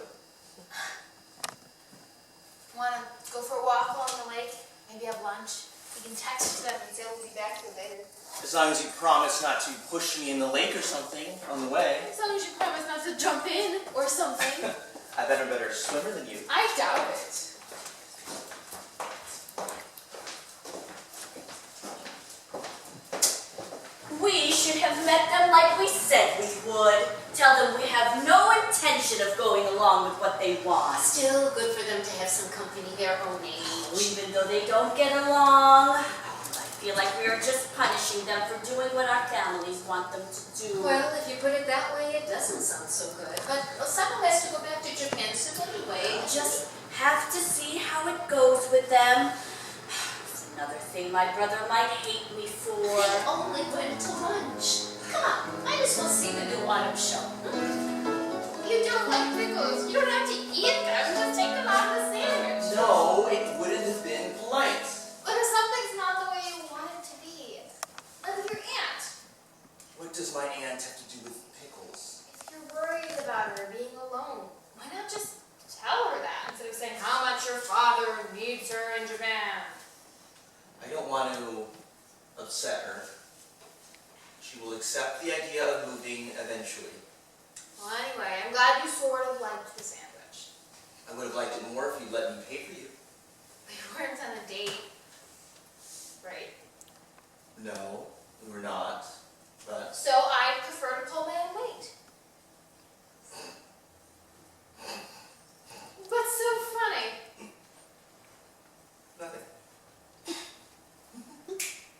Wanna go for a walk along the lake? Maybe have lunch? We can text them and say we'll be back here later. As long as you promise not to push me in the lake or something on the way. As long as you promise not to jump in or something. I bet I'm a better swimmer than you. I doubt it. We should have met them like we said we would. Tell them we have no intention of going along with what they want. Still good for them to have some company their own age. Even though they don't get along, I feel like we are just punishing them for doing what our families want them to do. Well, if you put it that way, it doesn't sound so good. But Osaka has to go back to Japan soon anyway. Just have to see how it goes with them. It's another thing my brother might hate me for. They only went to lunch. Come on, I just want to see the new autumn show. You don't like pickles. You don't have to eat them. Just take them out of the sandwich. No, it wouldn't have been polite. But if something's not the way you want it to be, like with your aunt. What does my aunt have to do with pickles? If you're worried about her being alone, why not just tell her that instead of saying how much your father needs her in Japan? I don't want to upset her. She will accept the idea of moving eventually. Well, anyway, I'm glad you sort of liked the sandwich. I would have liked it more if you'd let me pay for you. We weren't on a date, right? No, we were not. But So I prefer to pull my own weight. What's so funny? nothing.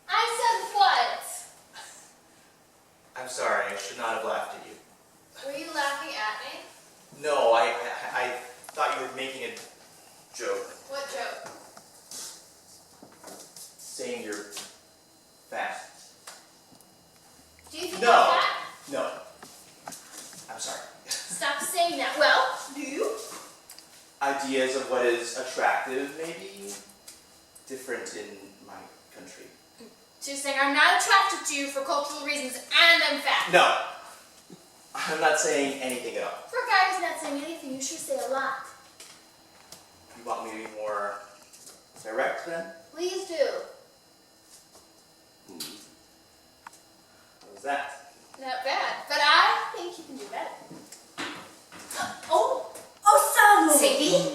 I said what? I'm sorry, I should not have laughed at you. Were you laughing at me? No, I thought you were making a joke. What joke? Saying you're fat. Do you think No. I'm fat? No. I'm sorry. Stop saying that. Well, do you? Ideas of what is attractive may be different in my country. So you're saying I'm not attracted to you for cultural reasons and I'm fat. No. I'm not saying anything at all. For a guy who's not saying anything, you sure say a lot. You want me to be more direct then? Please do. What was that? Not bad, but I think you can do better. Oh, Osamu! Sadie?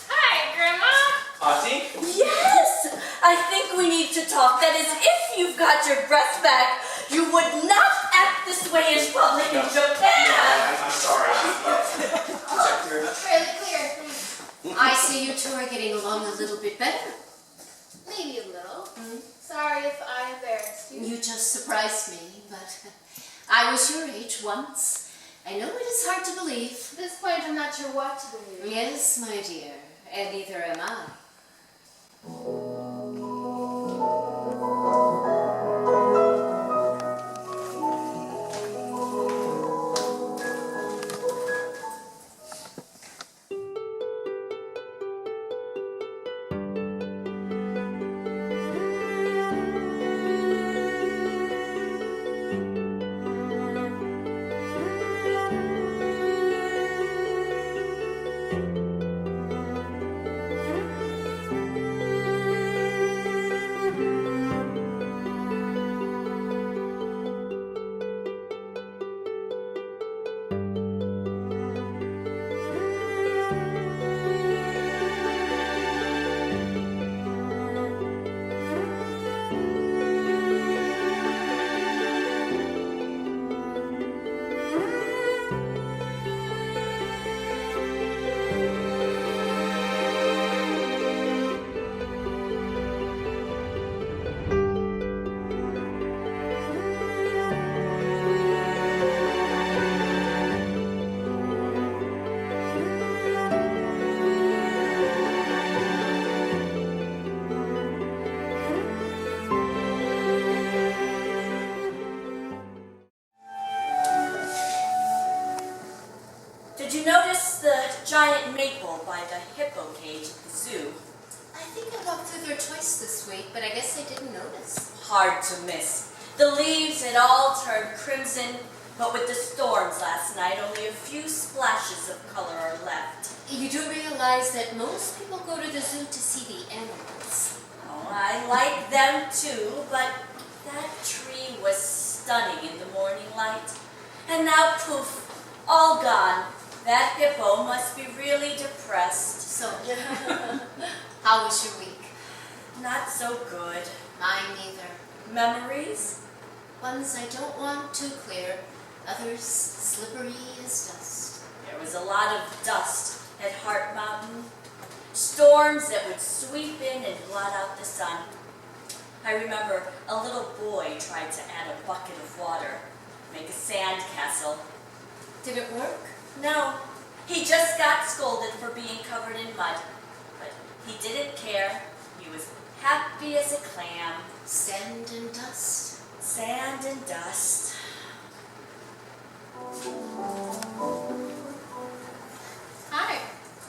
Hi, Grandma. Auntie? Yes! I think we need to talk. That is, if you've got your breath back, you would not act this way in public in Japan! I'm sorry. Fairly clear, thanks. I see you two are getting along a little bit better. Maybe a little. Sorry if I embarrassed you. You just surprised me, but I was your age once. I know it is hard to believe. At this point, I'm not sure what to believe. Yes, my dear, and neither am I. Did you notice the giant maple by the hippo cage at the zoo? I think I walked through there twice this week, but I guess I didn't notice. Hard to miss. The leaves had all turned crimson, but with the storms last night, only a few splashes of color are left. You do realize that most people go to the zoo to see the animals. Oh, I like them too, but that tree was stunning in the morning light. And now, poof, all gone. That hippo must be really depressed. So, how was your week? Not so good. Mine neither. Memories? Ones I don't want too clear, others slippery as dust. There was a lot of dust at Heart Mountain. Storms that would sweep in and blot out the sun. I remember a little boy tried to add a bucket of water, make a sand castle. Did it work? No, he just got scolded for being covered in mud. But he didn't care. He was happy as a clam. Sand and dust. Sand and dust. Hi,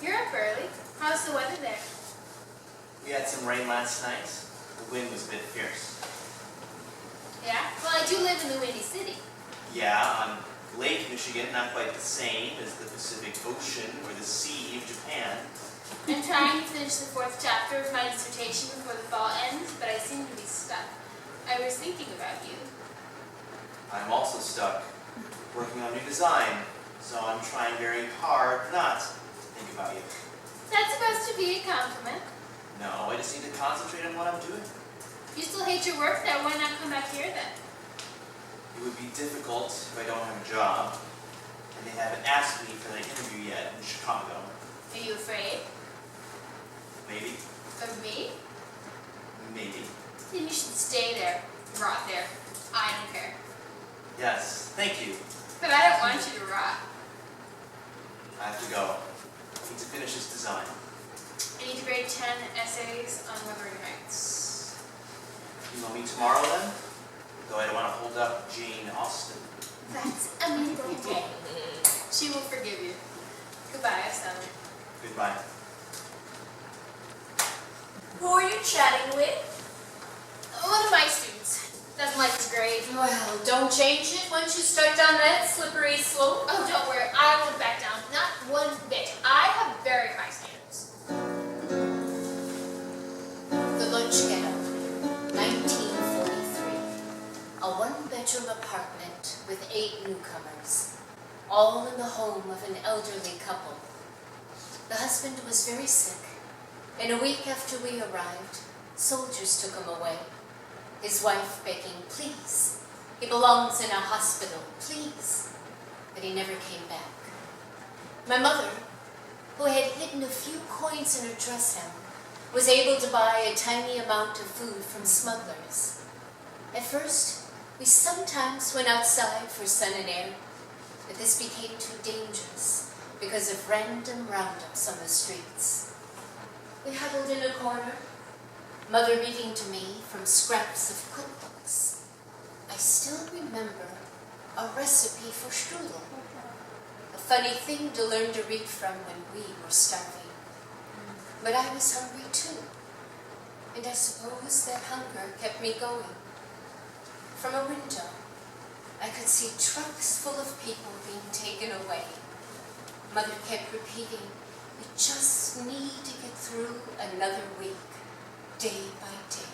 you're up early. How's the weather there? We had some rain last night. The wind was a bit fierce. Yeah? Well, I do live in the Windy City. Yeah, on Lake Michigan, not quite the same as the Pacific Ocean or the Sea of Japan. I'm trying to finish the 4th chapter of my dissertation before the fall ends, but I seem to be stuck. I was thinking about you. I'm also stuck working on new design, so I'm trying very hard not to think about you. That's supposed to be a compliment. No, I just need to concentrate on what I'm doing. You still hate your work there, why not come back here then? It would be difficult if I don't have a job, and they haven't asked me for the interview yet in Chicago. Are you afraid? Maybe, Of me? maybe. Then you should stay there. Rot there. I don't care. Yes, thank you. But I don't want you to rot. I have to go. I need to finish this design. I need to grade 10 essays on Wuthering Heights. You want me tomorrow then? Though I don't want to hold up Jane Austen. That's a middle day. She will forgive you. Goodbye, Osama. Goodbye. Who are you chatting with? One of my students. Doesn't like his grade. Well, don't change it once you start down that slippery slope. Oh, don't worry. I won't back down. Not one bit. I have very high standards. The Lunch Ghetto, 1943. A one-bedroom apartment with 8 newcomers, all in the home of an elderly couple. The husband was very sick, and a week after we arrived, soldiers took him away. His wife begging, please, he belongs in a hospital, please. But he never came back. My mother, who had hidden a few coins in her dress hem, was able to buy a tiny amount of food from smugglers. At first, we sometimes went outside for sun and air, but this became too dangerous because of random roundups on the streets. We huddled in a corner, Mother reading to me from scraps of cookbooks. I still remember a recipe for strudel, a funny thing to learn to read from when we were starving. But I was hungry too, and I suppose that hunger kept me going. From a window, I could see trucks full of people being taken away. Mother kept repeating, we just need to get through another week, day by day.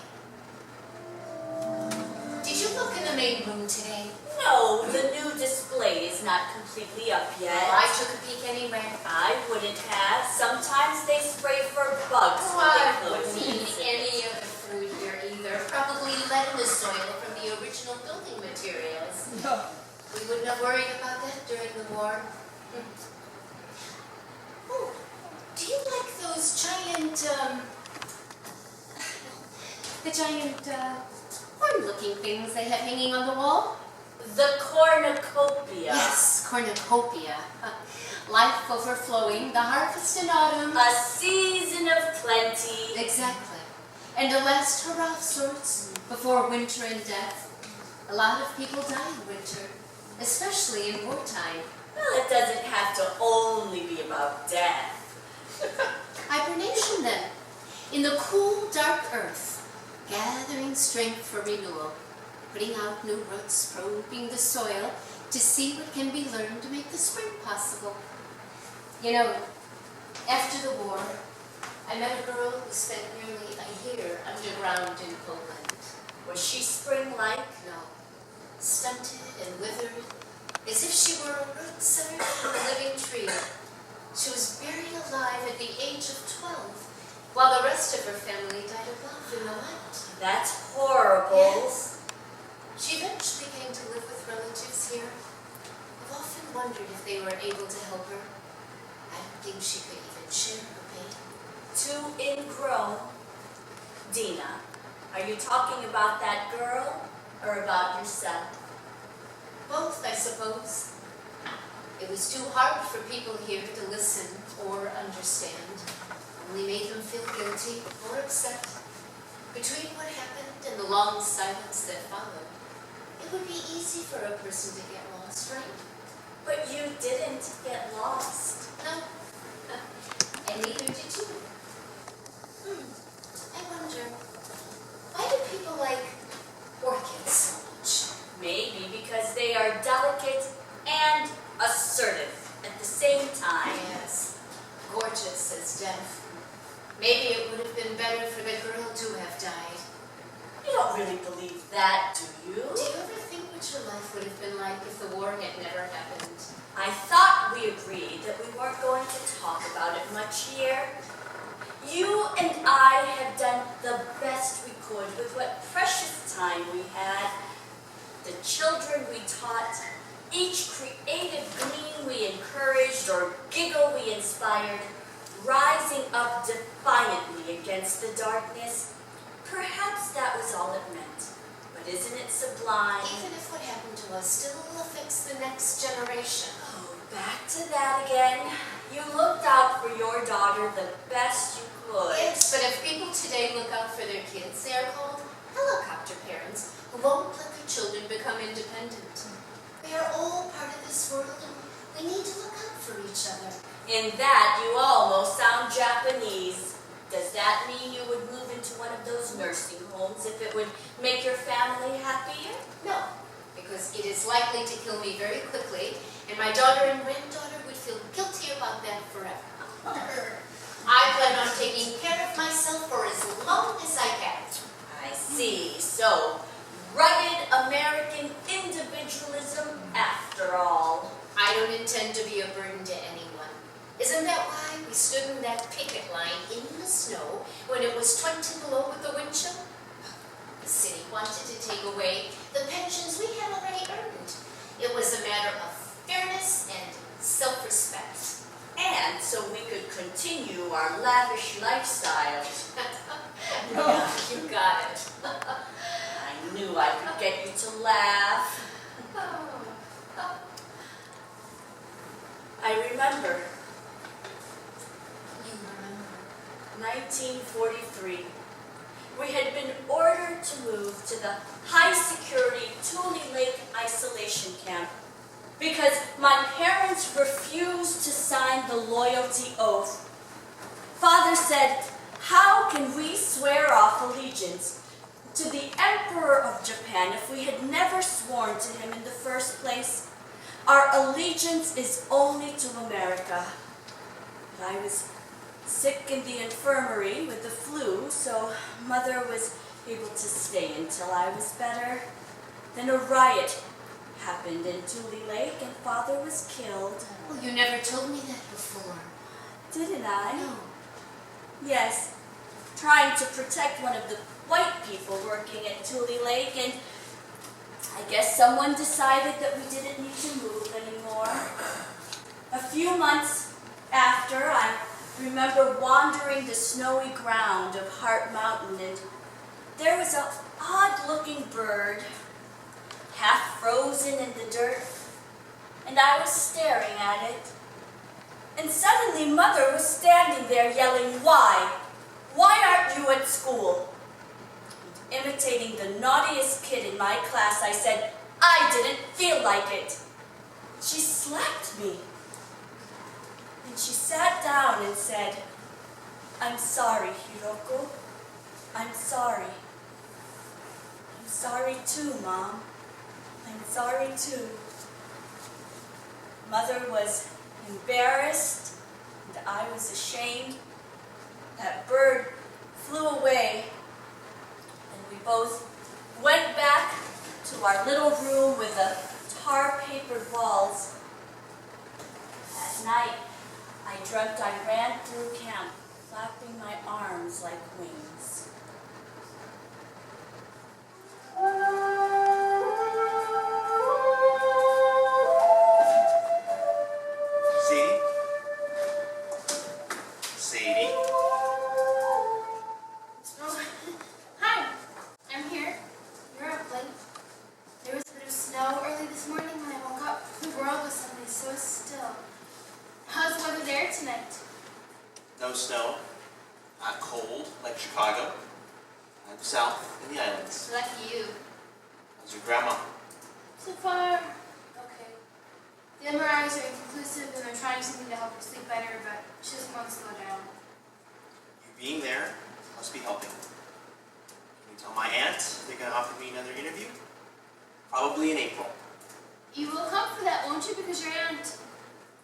Did you look in the main room today? No, the new display is not completely up yet. Well, I took a peek anyway. I wouldn't have. Sometimes they spray for bugs Oh, when they I close wouldn't eat season. any of the fruit here either. Probably lead in the soil from the original building materials. We wouldn't have worried about that during the war. Oh, do you like those giant, horn-looking things they have hanging on the wall? The cornucopia. Yes, cornucopia. Life overflowing, the harvest in autumn. A season of plenty. Exactly. And a last hurrah of sorts before winter and death. A lot of people die in winter, especially in wartime. Well, it doesn't have to only be about death. Hibernation then, in the cool, dark earth, gathering strength for renewal, putting out new roots, probing the soil to see what can be learned to make the spring possible. You know, after the war, I met a girl who spent nearly a year underground in Poland. Was she spring-like? No, stunted and withered, as if she were a root centered in a living tree. She was buried alive at the age of 12, while the rest of her family died of love in the light. That's horrible. Yes. She eventually came to live with relatives here. I've often wondered if they were able to help her. I don't think she could even share her pain. Too ingrown. Dina, are you talking about that girl or about yourself? Both, I suppose. It was too hard for people here to listen or understand. Only made them feel guilty or upset. Between what happened and the long silence that followed, it would be easy for a person to get lost, right? But you didn't get lost. No. And neither did you. I wonder, why do people like orchids so much? Maybe because they are delicate and assertive at the same time. Yes, gorgeous as death. Maybe it would have been better for the girl to have died. You don't really believe that, do you? Do you ever think what your life would have been like if the war had never happened? I thought we agreed that we weren't going to talk about it much here. You and I have done the best we could with what precious time we had. The children we taught, each creative gleam we encouraged or giggle we inspired, rising up defiantly against the darkness. Perhaps that was all it meant. But isn't it sublime? Even if what happened to us still affects the next generation. Oh, back to that again. You looked out for your daughter the best you could. Yes, but if people today look out for their kids, they are called helicopter parents who won't let their children become independent. We are all part of this world and we need to look out for each other. In that, you almost sound Japanese. Does that mean you would move into one of those nursing homes animals if it would make your family happier? No, because it is likely to kill me very quickly, and my daughter and granddaughter would feel guilty about that forever. I plan on taking care of myself for as long as I can. I see. So, rugged American individualism after all. I don't intend to be a burden to anyone. Isn't that why we stood in that picket line in the snow when it was 20 below with the wind chill? The city wanted to take away the pensions we had already earned. It was a matter of fairness and self-respect. And so we could continue our lavish lifestyles. You got it. I knew I could get you to laugh. I remember You remember? 1943. We had been ordered to move to the high-security Tule Lake isolation camp because my parents refused to sign the loyalty oath. Father said, how can we swear off allegiance to the Emperor of Japan if we had never sworn to him in the first place? Our allegiance is only to America. But I was sick in the infirmary with the flu, so Mother was able to stay until I was better. Then a riot happened in Tule Lake and Father was killed. Well, you never told me that before. Didn't I? No. Yes, trying to protect one of the white people working at Tule Lake, and I guess someone decided that we didn't need to move anymore. A few months after, I remember wandering the snowy ground of Heart Mountain, and there was an odd-looking bird, half frozen in the dirt, and I was staring at it. And suddenly Mother was standing there yelling, "Why? Why aren't you at school?" And imitating the naughtiest kid in my class, I said, "I didn't feel like it." She slapped me. And she sat down and said, "I'm sorry, Hiroko. I'm sorry. I'm sorry too, Mom. I'm sorry too." Mother was embarrassed, and I was ashamed. That bird flew away, and we both went back to our little room with the tar-papered walls. At night, I dreamt I ran through camp, flapping my arms like wings. Sadie? Sadie? Oh, hi. I'm here. You're up late. There was a bit of snow early this morning when I woke up. The world was suddenly so still. How's the weather there tonight? No snow. Not cold like Chicago. I'm south in the islands. Lucky you. How's your grandma? So far, okay. The MRIs are inconclusive and they're trying something to help her sleep better, but she doesn't want to slow down. You being there must be helping. Can you tell my aunt they're going to offer me another interview? Probably in April. You will come for that, won't you? Because your aunt,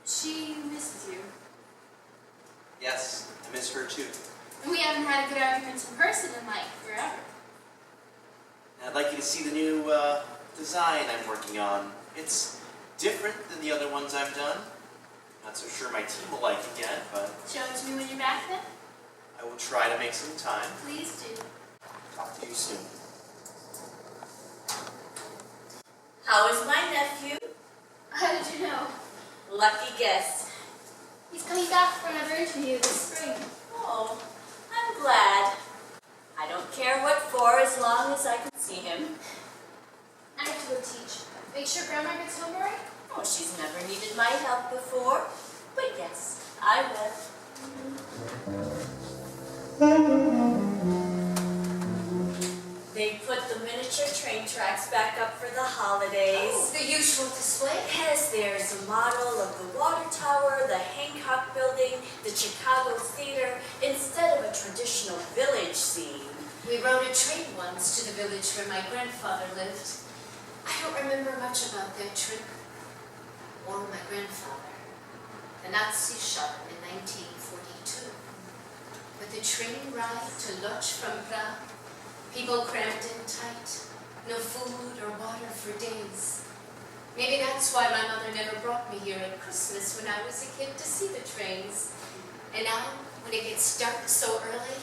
she misses you. Yes, I miss her too. And we haven't had a good argument in person in like forever. And I'd like you to see the new design I'm working on. It's different than the other ones I've done. Not so sure my team will like it yet, but Show it to me when you're back then. I will try to make some time. Please do. Talk to you soon. How is my nephew? How did you know? Lucky guess. He's coming back for another interview this spring. Oh, I'm glad. I don't care what for as long as I can see him. I have to go teach. Make sure Grandma gets home all right. Oh, she's never needed my help before. But yes, I will. They put put the miniature train tracks back up for the holidays. Oh, the usual display? Yes, there's a model of the water tower, the Hancock building, the Chicago theater, instead of a traditional village scene. We rode a train once to the village where my grandfather lived. I don't remember much about that trip, or my grandfather. The Nazis shot him in 1942. But the train ride to Lodz from Prague, people crammed in tight, no food or water for days. Maybe that's why my mother never brought me here at Christmas when I was a kid to see the trains. And now, when it gets dark so early,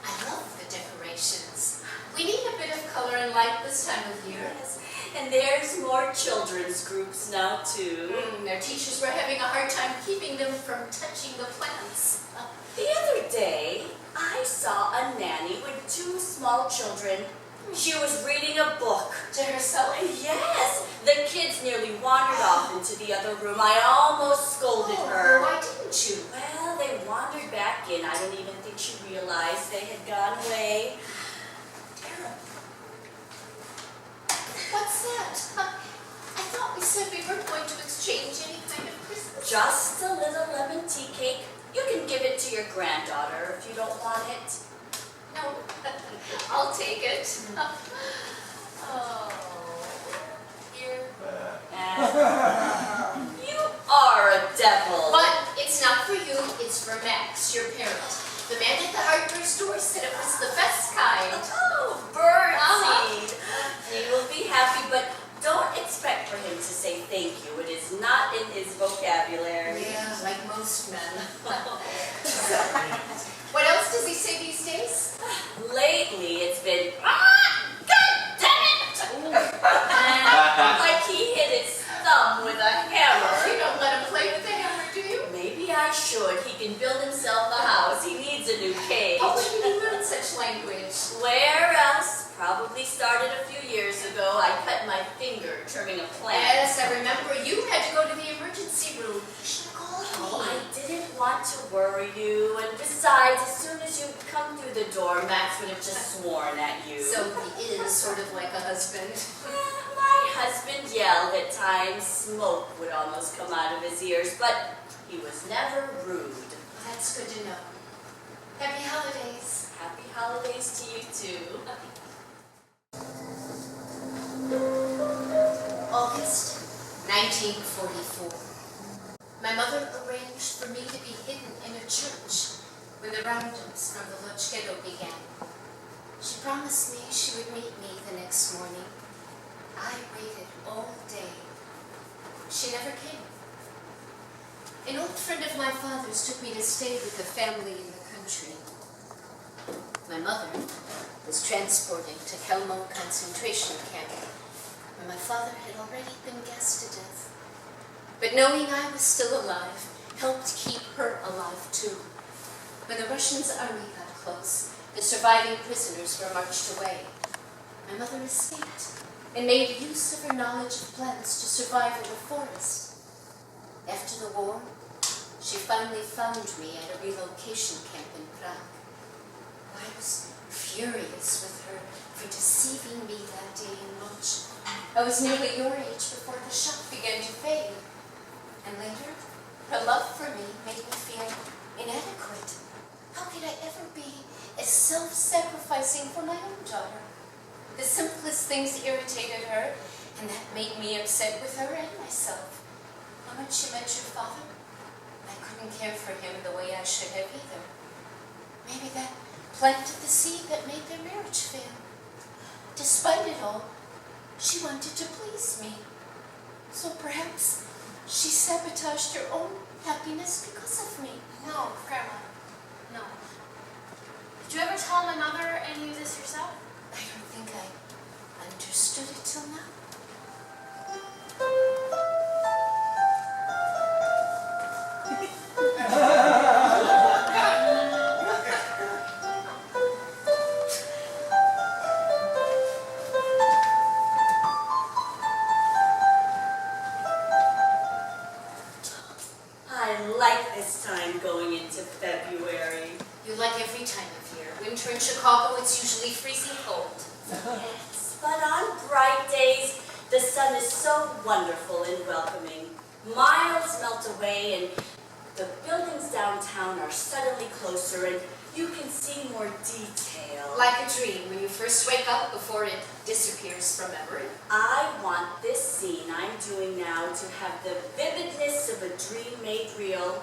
I love the decorations. We need a bit of color and light this time of year. Yes, and there's more children's groups now too. Their teachers were having a hard time keeping them from touching the plants. The other day, I saw a nanny with 2 small children. She was reading a book. To herself? Yes, the kids nearly wandered off into the other room. I almost scolded her. Why didn't you? Well, they wandered back in. I don't even think she realized they had gone away. Terrible. What's that? I thought we said we weren't going to exchange any kind of Christmas. Just a little lemon tea cake. You can give it to your granddaughter if you don't want it. No, I'll take it. Oh, here. You are a devil. But it's not for you, it's for Max, your parent. The man at the hardware store said it was the best kind. Oh, birdseed. He will be happy, but don't expect for him to say thank you. It is not in his vocabulary. Yeah, like most men. What else does he say these days? Lately, it's been, God damn it! Like he hit his thumb with a hammer. You don't let him play with the hammer, do you? Maybe I should. He can build himself a house. He needs a new cage. How did you learn such language? Where else? Probably started a few years ago. I cut my finger trimming a plant. Yes, I remember you had to go to the emergency room. You should have called Oh, me. I didn't want to worry you, and besides, as soon as you come through the door, Max would have just sworn at you. So he is sort of like a husband. My husband yelled at times. Smoke would almost come out of his ears, but he was never rude. That's good to know. Happy holidays. Happy holidays to you too. August 1944. My mother arranged for me to be hidden in a church when the roundups from the Lodz ghetto began. She promised me she would meet me the next morning. I waited all day. She never came. An old friend of my father's took me to stay with a family in the country. My mother was transported to Heart Mountain Concentration Camp, where my father had already been gassed to death. But knowing I was still alive helped keep her alive too. When the Russians' army got close, the surviving prisoners were marched away. My mother escaped and made use of her knowledge of plants to survive in the forest. After the war, she finally found me at a relocation camp in Prague. I was furious with her for deceiving me that day in Lodz. I was nearly your age before the shock began to fade. And later, her love for me made me feel inadequate. How could I ever be as self-sacrificing for my own daughter? The simplest things irritated her, and that made me upset with her and myself. How much she meant your father? I couldn't care for him the way I should have either. Maybe that planted the seed that made their marriage fail. Despite it all, she wanted to please me. So perhaps she sabotaged her own happiness because of me. No, Grandma. No. Did you ever tell my mother any of this yourself? I don't think I understood it till now. I like this time going into February. You like every time of year. Winter in Chicago, it's usually freezing cold. Yes. but on bright days, the sun is so wonderful and welcoming. Miles melt away and the buildings downtown are suddenly closer and you can see more detail. Like a dream when you first wake up before it disappears from memory. I want this scene I'm doing now to have the vividness of a dream made real.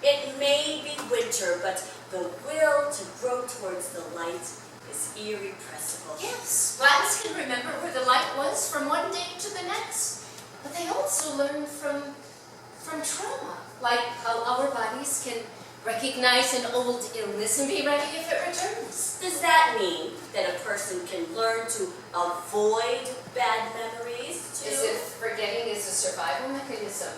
It may be winter, but the will to grow towards the light is irrepressible. Yes, plants can remember where the light was from one day to the next. But they also learn from trauma, like how our bodies can recognize an old illness and be ready if it returns. Does that mean that a person can learn to avoid bad memories too? As if forgetting is a survival mechanism.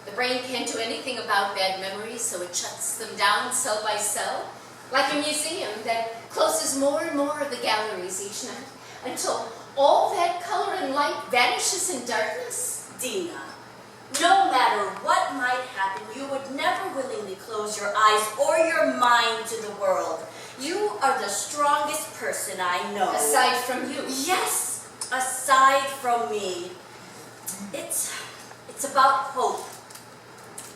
The brain can't do anything about bad memories, so it shuts them down cell by cell, like a museum that closes more and more of the galleries each night, until all that color and light vanishes in darkness. Dina, no matter what might happen, you would never willingly close your eyes or your mind to the world. You are the strongest person I know. Aside from you. Yes, aside from me. It's about hope.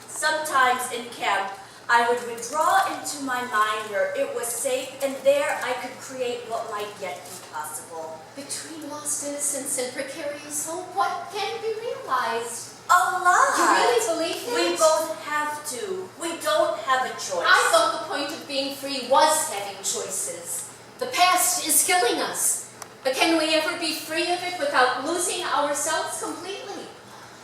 Sometimes in camp, I would withdraw into my mind where it was safe, and there I could create what might yet be possible. Between lost innocence and precarious hope, what can be realized? A lot. You really believe that? We both have to. We don't have a choice. I thought the point of being free was having choices. The past is killing us. But can we ever be free of it without losing ourselves completely?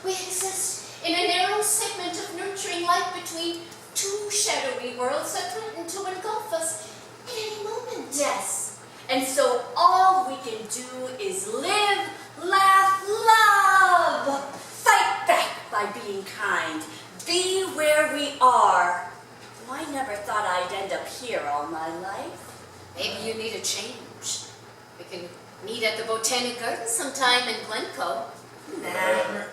We exist in a narrow segment of nurturing light between two shadowy worlds that threaten to engulf us at any moment. Yes. And so all we can do is live, laugh, love. Fight back by being kind. Be where we are. Oh, I never thought I'd end up here all my life. Maybe you need a change. We can meet at the Botanic Garden sometime in Glencoe. Nah,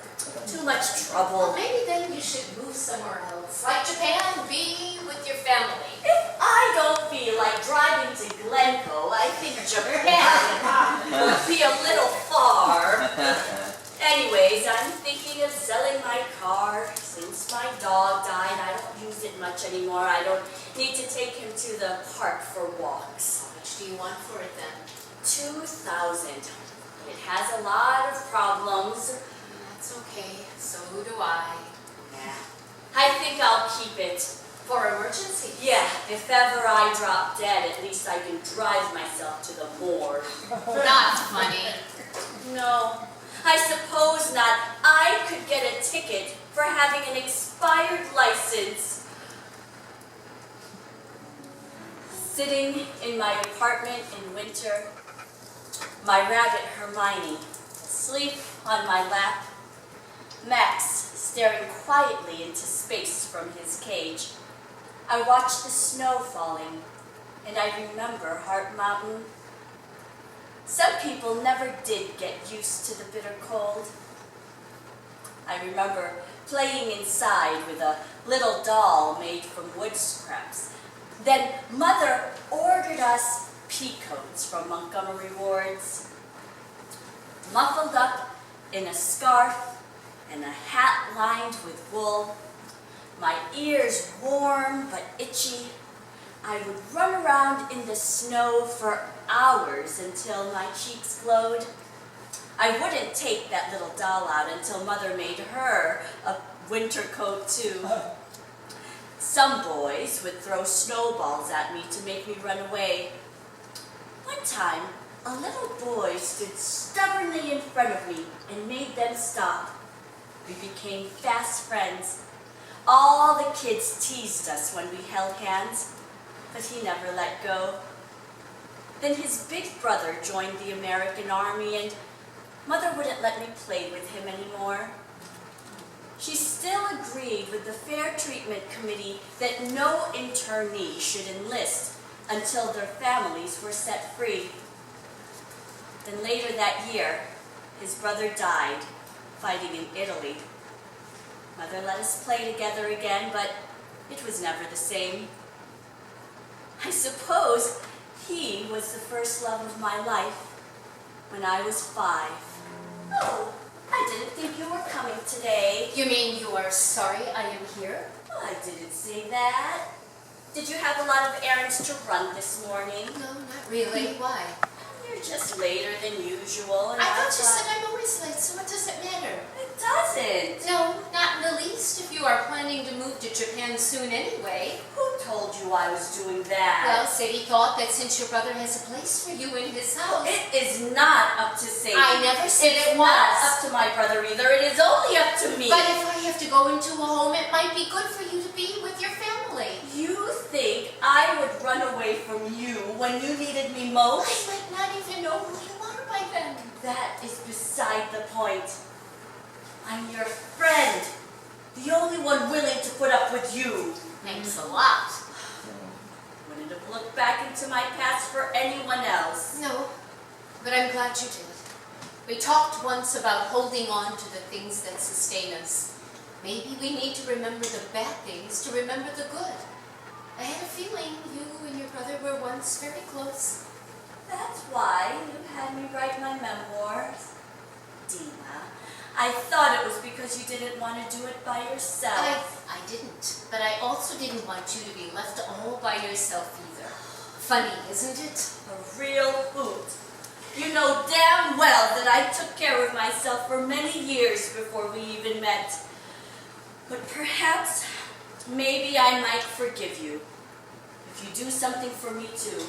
too much trouble. Well, maybe then you should move somewhere else. Like Japan, be with your family. If I don't feel like driving to Glencoe, I think Japan would be a little far. Anyways, I'm thinking of selling my car. Since my dog died, I don't use it much anymore. I don't need to take him to the park for walks. How much do you want for it then? $2,000. It has a lot of problems. That's okay. So do I. I think I'll keep it. For emergency. Yeah, if ever I drop dead, at least I can drive myself to the morgue. Not funny. No, I suppose not. I could get a ticket for having an expired license. Sitting in my apartment in winter, my rabbit Hermione asleep on my lap, Max staring quietly into space from his cage. I watch the snow falling, and I remember Heart Mountain. Some people never did get used to the bitter cold. I remember playing inside with a little doll made from wood scraps. Then Mother ordered us pea coats from Montgomery Ward's. Muffled up in a scarf and a hat lined with wool, my ears warm but itchy, I would run around in the snow for hours until my cheeks glowed. I wouldn't take that little doll out until Mother made her a winter coat too. Some boys would throw snowballs at me to make me run away. One time, a little boy stood stubbornly in front of me and made them stop. We became fast friends. All the kids teased us when we held hands, but he never let go. Then his big brother joined the American Army, and Mother wouldn't let me play with him anymore. She still agreed with the Fair Treatment Committee that no internee should enlist until their families were set free. Then later that year, his brother died fighting in Italy. Mother let us play together again, but it was never the same. I suppose he was the first love of my life. when I was 5. Oh, I didn't think you were coming today. You mean you are sorry I am here? I didn't say that. Did you have a lot of errands to run this morning? No, not really. Why? You're just later than usual. And I thought you said I'm always late, so what does it matter? It doesn't. No, not in the least, if you are planning to move to Japan soon anyway. Who told you I was doing that? Well, Sadie thought that since your brother has a place for you in his house... It is not up to Sadie. I never said It's it not was. up to my brother either. It is only up to me. But if I have to go into a home, it might be good for you to be with your family. You think I would run away from you when you needed me I most? might not even know who you are by then. That is beside the point. I'm your friend. The only one willing to put up with you. Thanks a lot. Wouldn't have looked back into my past for anyone else. No, but I'm glad you did. We talked once about holding on to the things that sustain us. Maybe we need to remember the bad things to remember the good. I had a feeling you and your brother were once very close. That's why you had me write my memoirs. Dina, I thought it was because you didn't want to do it by yourself. I didn't, but I also didn't want you to be left all by yourself either. Funny, isn't it? A real hoot. You know damn well that I took care of myself for many years before we even met. But perhaps, maybe I might forgive you if you do something for me too.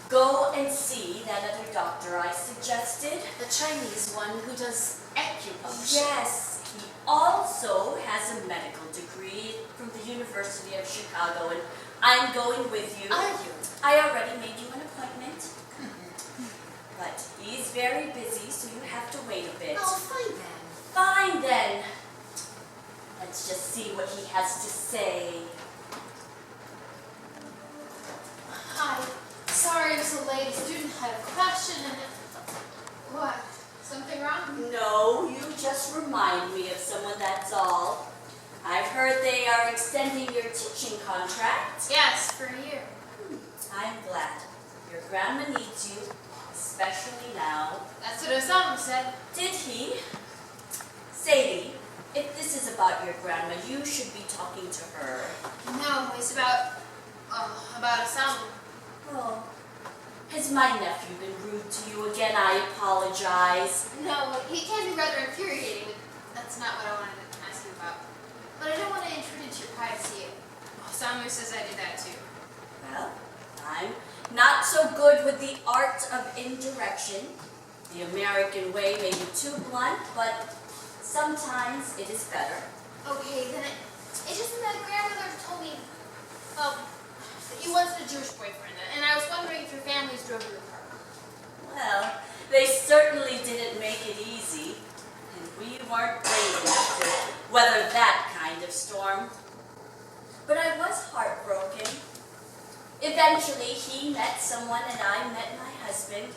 Go and see that other doctor I suggested. The Chinese one who does acupuncture. Yes, he also has a medical degree from the University of Chicago, and I'm going with you. Are you? I already made you an appointment. But he's very busy, so you have to wait a bit. Oh, fine then. Fine then. Let's just see what he has to say. Hi. Sorry I'm so late. A student had a question and What? Something wrong? No, you just remind me of someone, that's all. I've heard they are extending your teaching contract. Yes, for a year. I'm glad. Your grandma needs you, especially now. That's what Osama said. Did he? Sadie, if this is about your grandma, you should be talking to her. No, it's about Osama. Oh, has my nephew been rude to you again? I apologize. No, he can be rather infuriating. That's not what I wanted to ask you about. But I don't want to intrude into your privacy. Osama says I did that too. Well, I'm not so good with the art of indirection. The American way may be too blunt, but sometimes it is better. Okay, then it's just that grandmother told me, that you wanted a Jewish boyfriend, and I was wondering if your families drove you apart. Well, they certainly didn't make it easy, and we weren't brave enough to weather that kind of storm. But I was heartbroken. Eventually, he met someone and I met my husband.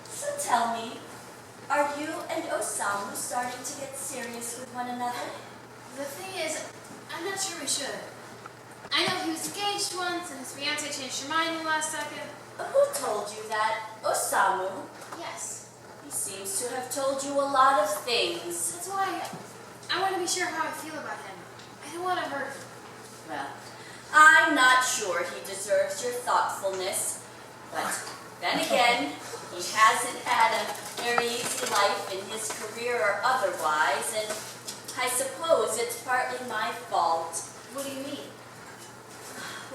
So tell me, are you and Osamu starting to get serious with one another? The thing is, I'm not sure we should. I know he was engaged once, and his fiancée changed her mind in the last second. Who told you that? Osamu? Yes. He seems to have told you a lot of things. That's why I want to be sure how I feel about him. I don't want to hurt him. Well, I'm not sure he deserves your thoughtfulness, but then again, he hasn't had a very easy life in his career or otherwise, and I suppose it's partly my fault. What do you mean?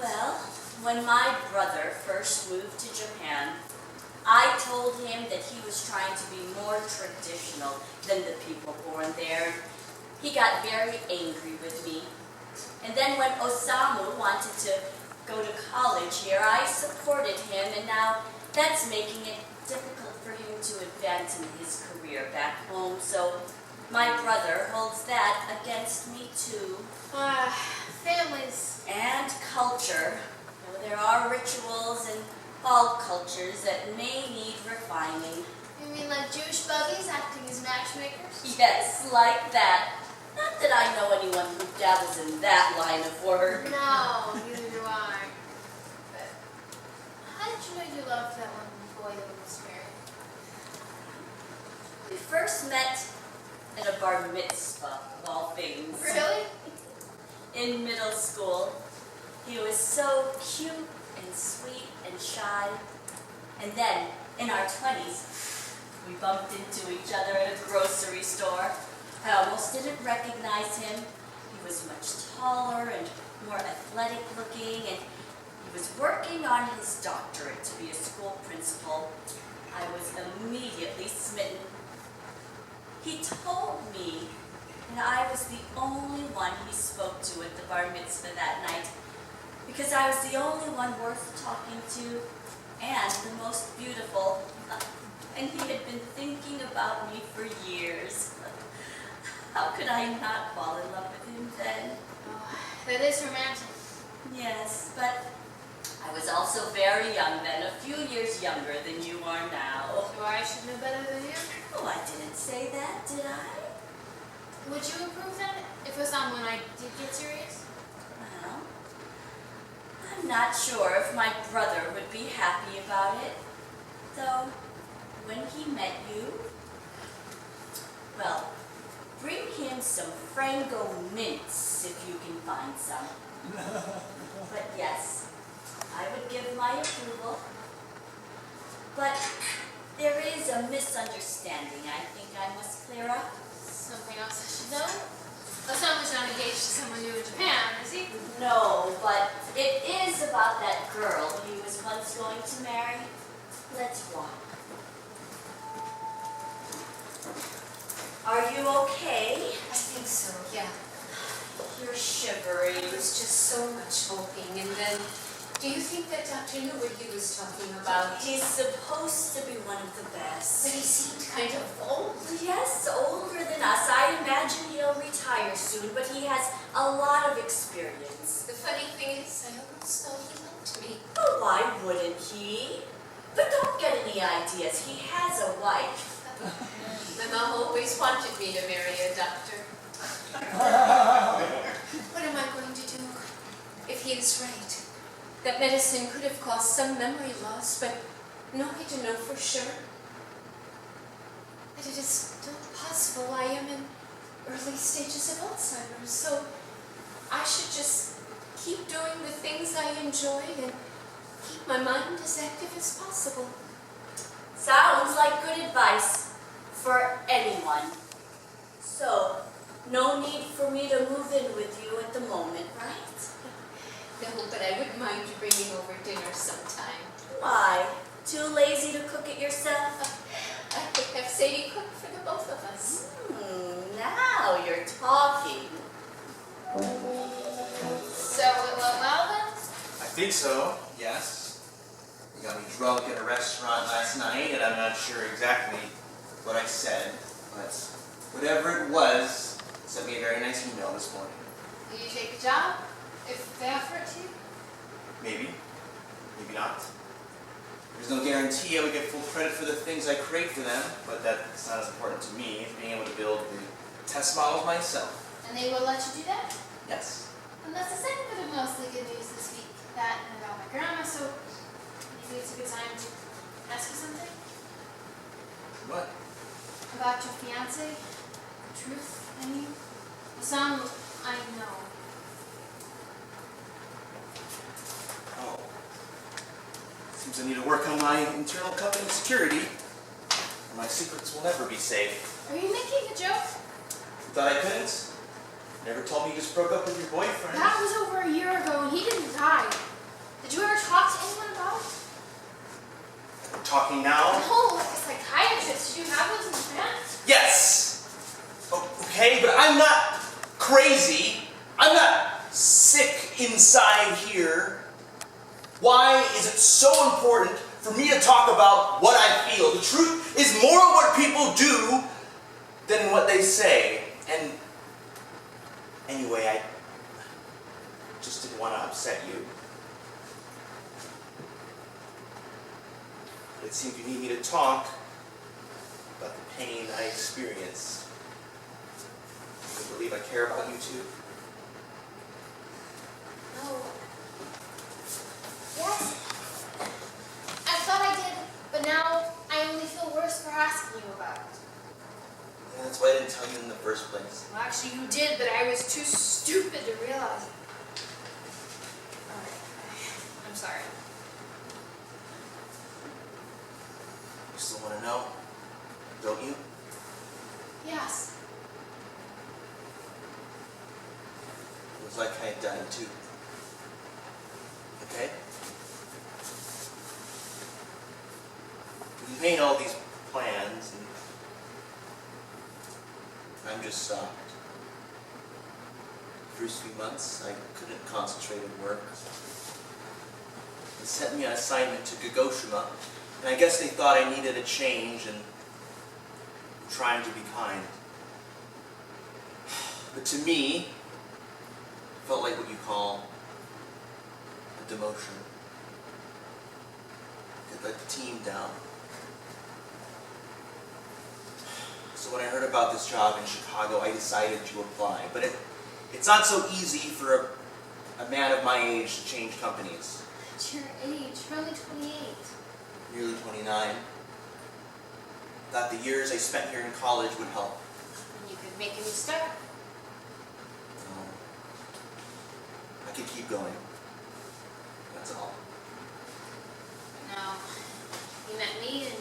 Well, when my brother first moved to Japan, I told him that he was trying to be more traditional than the people born there. He got very angry with me. And then when Osamu wanted to go to college here, I supported him, and now that's making it difficult for him to advance in his career back home. So my brother holds that against me too. Families. And culture. You know, there are rituals in all cultures that may need refining. You mean like Jewish buggies acting as matchmakers? Yes, like that. Not that I know anyone who dabbles in that line of work. No, neither do I. But how did you know you loved that one boy that was married? first met at a bar mitzvah, of all things. Really? In middle school. He was so cute and sweet and shy. And then, in our 20s, we bumped into each other at a grocery store. I almost didn't recognize him. He was much taller and more athletic looking, and he was working on his doctorate to be a school principal. I was immediately smitten. He told me that I was the only one he spoke to at the bar mitzvah that night, because I was the only one worth talking to and the most beautiful. And he had been thinking about me for years. How could I not fall in love with him then? Oh, that is romantic. Yes, but I was also very young then, a few years younger than you are now. So I should know better than you? Oh, I didn't say that, did I? Would you approve then if it was on when I did get serious? Well, I'm not sure if my brother would be happy about it. Though, when he met you, well, bring him some Frango mints if you can find some. But yes, I would give my approval. But there is a misunderstanding I think I must clear up. Something else I should know? Osama's not engaged to someone new in Japan, is he? No, but it is about that girl he was once going to marry. Let's walk. Are you okay? I think so, yeah. You're shivering. There was just so much hoping, and then, do you think that Doctor knew what he was talking about? He's supposed to be one of the But best. he seemed kind of old. Yes, older than us. I imagine he'll retire soon, but he has a lot of experience. The funny thing is, I almost thought he liked me. Oh, why wouldn't he? But don't get any ideas. He has a wife. My mom always wanted me to marry a doctor. What am I going to do if he is right? That medicine could have caused some memory loss, but no way to know for sure. That it is still possible I am in early stages of Alzheimer's, so I should just keep doing the things I enjoy and keep my mind as active as possible. Sounds like good advice for anyone. So, no need for me to move in with you at the moment, right? No, but I wouldn't mind you bringing over dinner sometime. Why? Too lazy to cook it yourself? I could have Sadie cook for the both of us. Now you're talking. So it went well then? I think so, yes. You got me drunk at a restaurant last night, and I'm not sure exactly what I said, but whatever it was, sent me a very nice email this morning. Will you take the job if they offer it to you? Maybe, maybe not. There's no guarantee I would get full credit for the things I create for them, but that's not as important to me as being able to build the test models myself. And they will let you do that? Yes. And that's the second bit of mostly good news this week. That and about my grandma, so I think it's a good time to ask you something. What? About your fiance. The truth, I mean. Some I know. Oh. Seems I need to work on my internal company security, or my secrets will never be safe. Are you making a joke? Thought I couldn't? Never told me you just broke up with your boyfriend. That was over a year ago and he didn't die. Did you ever talk to anyone about it? We're talking now? No, like a psychiatrist. Did you have those in Japan? Yes! Okay, but I'm not crazy. I'm not sick inside here. Why is it so important for me to talk about what I feel? The truth is more what people do than what they say. And anyway, I just didn't want to upset you. But it seems you need me to talk about the pain I experienced. You believe I care about you too? No. Yes. I thought I did, but now I only feel worse for asking you about it. tell you in the first place? Well, actually you did, but I was too stupid to realize it. Alright. I'm sorry. You still want to know, don't you? Yes. It was like I had died too. Okay? We made all these plans, and I'm just stopped. First few months, I couldn't concentrate at work. They sent me on assignment to Kagoshima, and I guess they thought I needed a change and were trying to be kind. But to me, it felt like what you call a demotion. It let the team down. So when I heard about this job in Chicago, I decided to apply. But it's not so easy for a man of my age to change companies. At your age, you're only 28. Nearly 29. Thought the years I spent here in college would help. And you could make a new start. I could keep going. That's all. No. You met me and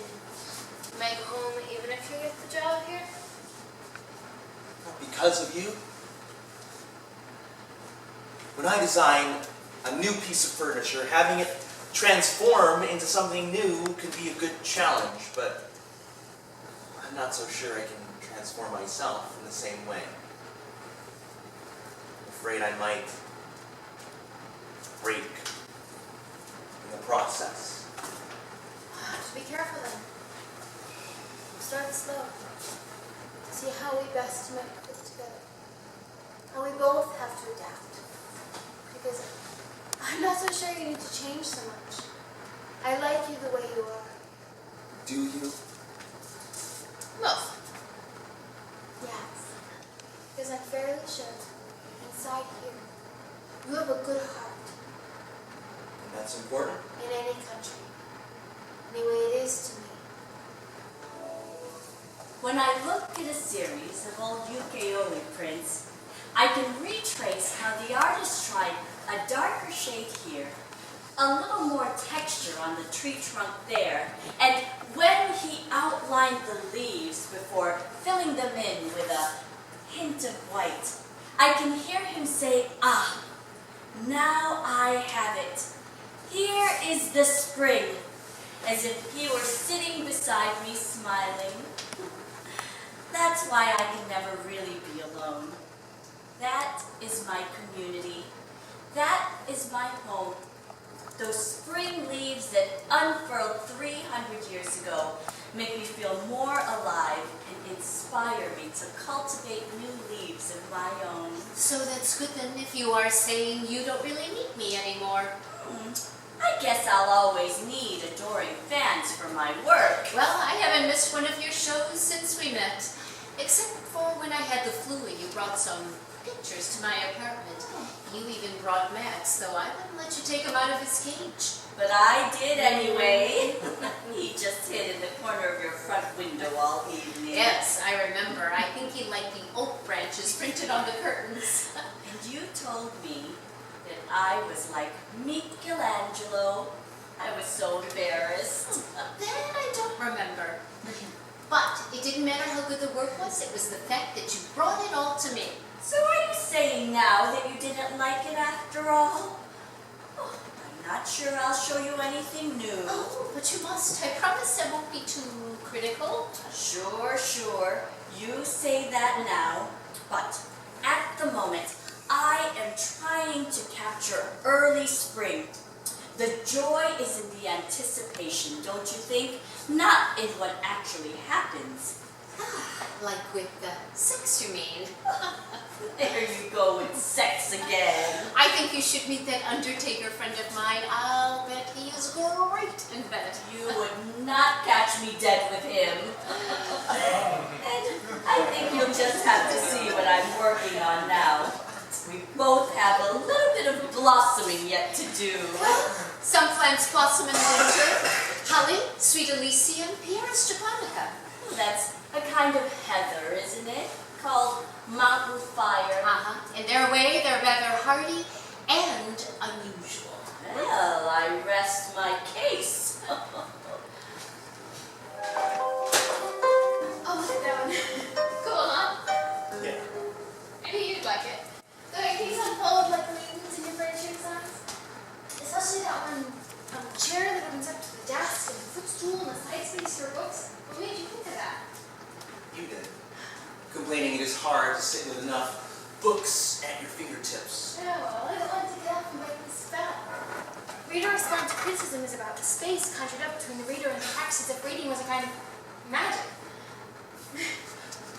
make home even if you get the job here? Not because of you. When I design a new piece of furniture, having it transform into something new could be a good challenge, but I'm not so sure I can transform myself in the same way. I'm afraid I might break in the process. Be careful then. Start slow. See how we best make it together. And we both have to adapt. Because I'm not so sure you need to change so much. I like you the way you are. Do you? Most. Yes. Because I'm fairly sure inside here you have a good heart. And that's important. In any country. Any way it is to me. When I look at a series of old ukiyo-e prints, I can retrace how the artist tried a darker shade here, a little more texture on the tree trunk there, and when he outlined the leaves before filling them in with a hint of white, I can hear him say, "Ah, now I have it. Here is the spring," as if he were sitting beside me smiling. That's why I can never really be alone. That is my community. That is my home. Those spring leaves that unfurled 300 years ago make me feel more alive and inspire me to cultivate new leaves of my own. So that's good then if you are saying you don't really need me anymore. I guess I'll always need adoring fans for my work. Well, I haven't missed one of your shows since we met. Except for when I had the flu and you brought some pictures to my apartment. You even brought Max, though I wouldn't let you take him out of his cage. But I did anyway. He just hid in the corner of your front window all evening. Yes, I remember. I think he liked the oak branches printed on the curtains. And you told me that I was like Michelangelo. I was so embarrassed. That I don't remember. But it didn't matter how good the work was. It was the fact that you brought it all to me. So are you saying now that you didn't like it after all? Oh, I'm not sure I'll show you anything new. Oh, but you must. I promise I won't be too critical. Sure. You say that now. But at the moment, I am trying to capture early spring. The joy is in the anticipation, don't you think? Not in what actually happens. Like with sex, you mean? There you go with sex again. I think you should meet that undertaker friend of mine. I'll bet he is great in bed. You would not catch me dead with him. And I think you'll just have to see what I'm working on now. We both have a little bit of blossoming yet to do. Well, some plants blossom in winter. Holly, sweet Elysium, Pieris japonica. That's a kind of heather, isn't it? called Mountain Fire. In their way, they're rather hardy and unusual. Well, I rest my case. Oh, look at that one. Cool, huh? Yeah. I knew you'd like it. The things unfold like wings in your furniture designs. Especially that one chair that opens up to the desk and the footstool and the side space for books. What made you think of that? You did. Complaining it is hard to sit with enough books at your fingertips. Yeah, well, I don't want to get up and break the spell. Reader response to criticism is about the space conjured up between the reader and the text, as if reading was a kind of magic.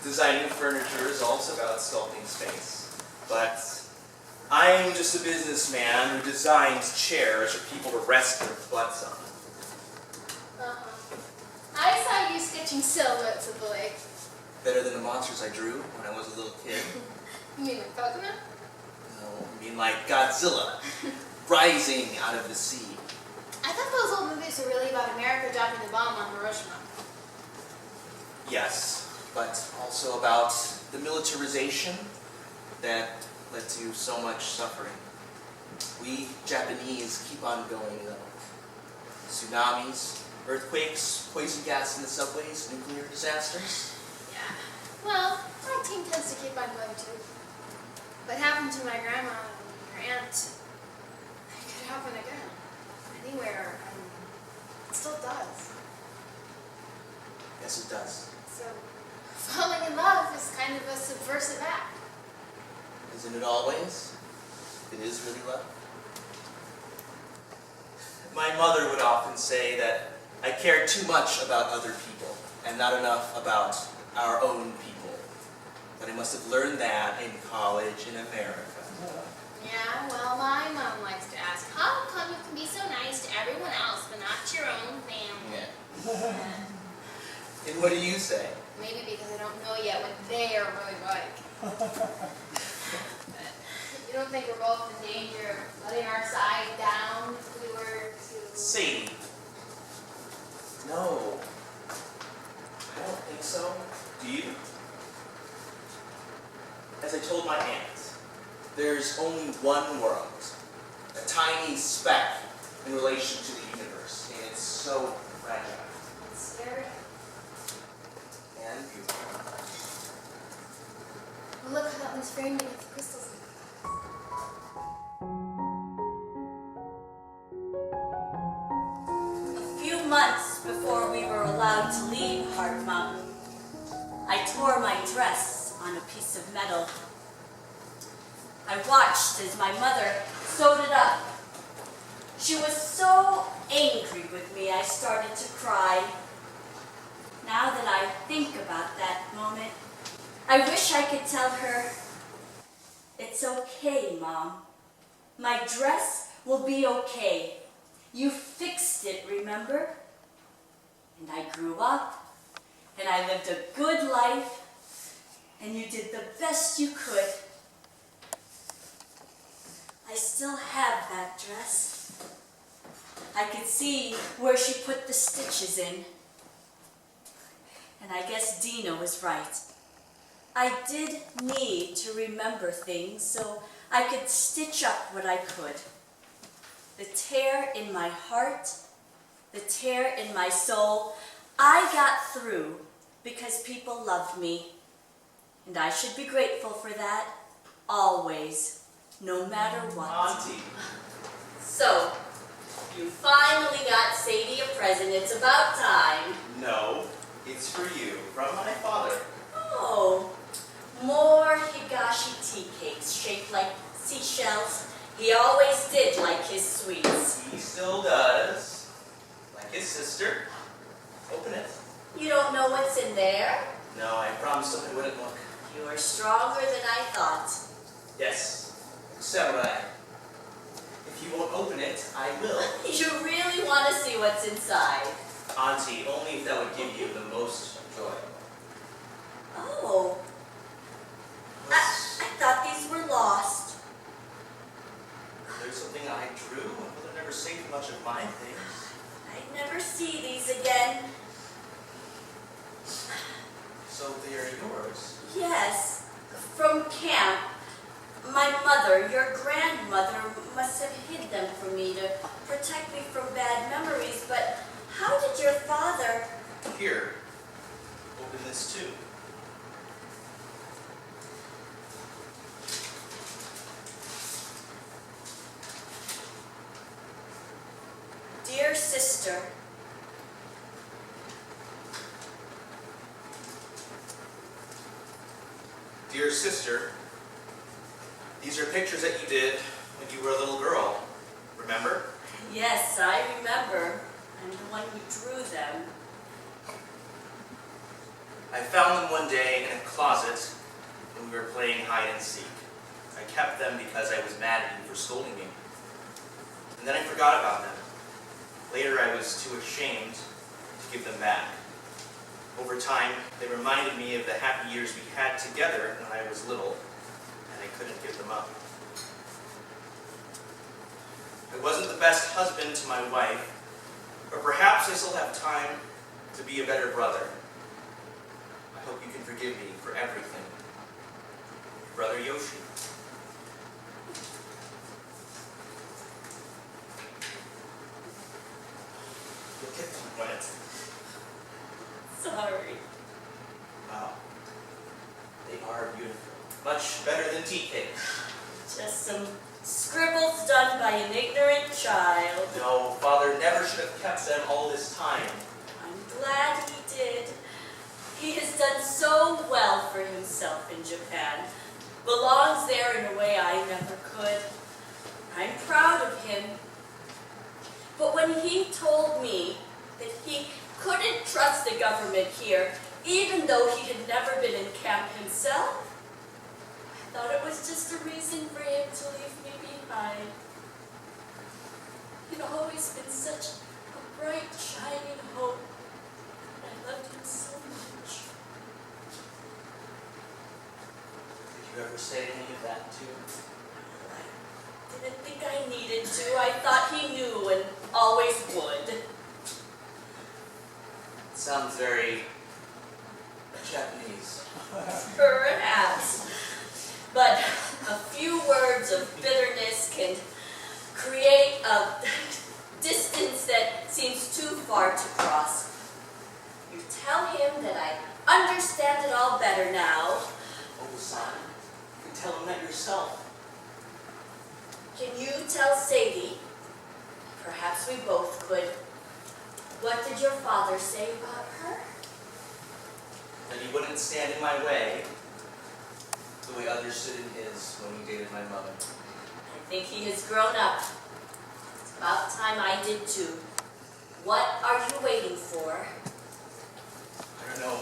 Designing furniture is also about sculpting space. But I'm just a businessman who designs chairs for people to rest their butts on. I saw you sketching silhouettes of the lake. Better than the monsters I drew when I was a little kid. You mean like Pokemon? No, I mean like Godzilla, rising out of the sea. I thought those old movies were really about America dropping the bomb on Hiroshima. Yes, but also about the militarization that led to so much suffering. We Japanese keep on going though. Tsunamis, earthquakes, poison gas in the subways, nuclear disasters. Yeah. Well, my team tends to keep on going too. What happened to my grandma and your aunt, it could happen again. Anywhere. And it still does. Yes, it does. So, falling in love is kind of a subversive act. Isn't it always? It is really love. My mother would often say that I cared too much about other people and not enough about our own people. But I must have learned that in college in America. Yeah, well, my mom likes to ask, how come you can be so nice to everyone else but not to your own family? Yeah. And what do you say? Maybe because I don't know yet what they are really like. But you don't think we're both in danger of letting our side down if we were to... Sadie. No. I don't think so. Do you? As I told my aunt, there's only one world. A tiny speck in relation to the universe. And it's so fragile. It's scary. And beautiful. Well, look how that one's framed against the crystals. A few months before we were allowed to leave Heart Mountain, I tore my dress on a piece of metal. I watched as my mother sewed it up. She was so angry with me, I started to cry. Now that I think about that moment, I wish I could tell her, "It's okay, Mom. My dress will be okay. You fixed it, remember? And I grew up, and I lived a good life, and you did the best you could." I still have that dress. I could see where she put the stitches in. And I guess Dina was right. I did need to remember things so I could stitch up what I could. The tear in my heart, the tear in my soul, I got through because people loved me. And I should be grateful for that, always, no matter what. Auntie. So, you finally got Sadie a present. It's about time. No, it's for you, from my father. Oh, more Higashi tea cakes shaped like seashells. He always did like his sweets. He still does. Like his sister. Open it. You don't know what's in there? No, I promised him I wouldn't look. You are stronger than I thought. Yes, samurai. If you won't open it, I will. You really want to see what's inside? Auntie, only if that would give you the most joy. Oh. I thought these were lost. There's something I drew, and Mother never saved much of my things. I'd never see these again. So they are yours. Yes. From camp, my mother, your grandmother, must have hid them from me to protect me from bad memories, but how did your father... Here, open this too. Dear sister, Dear sister, these are pictures that you did when you were a little girl. Remember? yes, I remember. I'm the one who drew them. I found them one day in a closet when we were playing hide and seek. I kept them because I was mad at you for scolding me. And then I forgot about them. Later I was too ashamed to give them back. Over time, they reminded me of the happy years we had together when I was little, and I couldn't give them up. I wasn't the best husband to my wife, but perhaps I still have time to be a better brother. I hope you can forgive me for everything. Brother Yoshi. Look at them wet. Sorry. Wow. They are beautiful. Much better than tea cake. Just some scribbles done by an ignorant child. No, Father never should have kept them all this time. I'm glad he did. He has done so well for himself in Japan. Belongs there in a way I never could. I'm proud of him. But when he told me that he couldn't trust the government here, even though he had never been in camp himself, I thought it was just a reason for him to leave me behind. He'd always been such a bright, shining hope. I loved him so much. Did you ever say any of that to him? I didn't think I needed to. I thought he knew and always would. It sounds very Japanese. Perhaps. But a few words of bitterness can create a distance that seems too far to cross. You tell him that I understand it all better now. Oh, son, you can tell him that yourself. Can you tell Sadie? Perhaps we both could. What did your father say about her? That he wouldn't stand in my way the way others stood in his when he dated my mother. I think he has grown up. It's about time I did too. What are you waiting for? I don't know.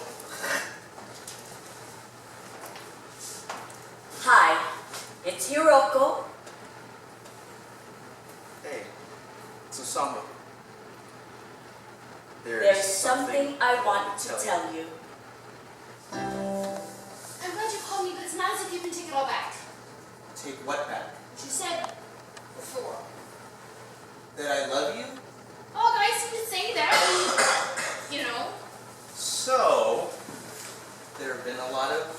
Hi, it's Hiroko. Hey, it's Osama. There's something I want to tell you. I'm glad you called me, but it's not as if you can take it all back. Take what back? What you said before. That I love you? All guys seem to say that. You know. So, there have been a lot of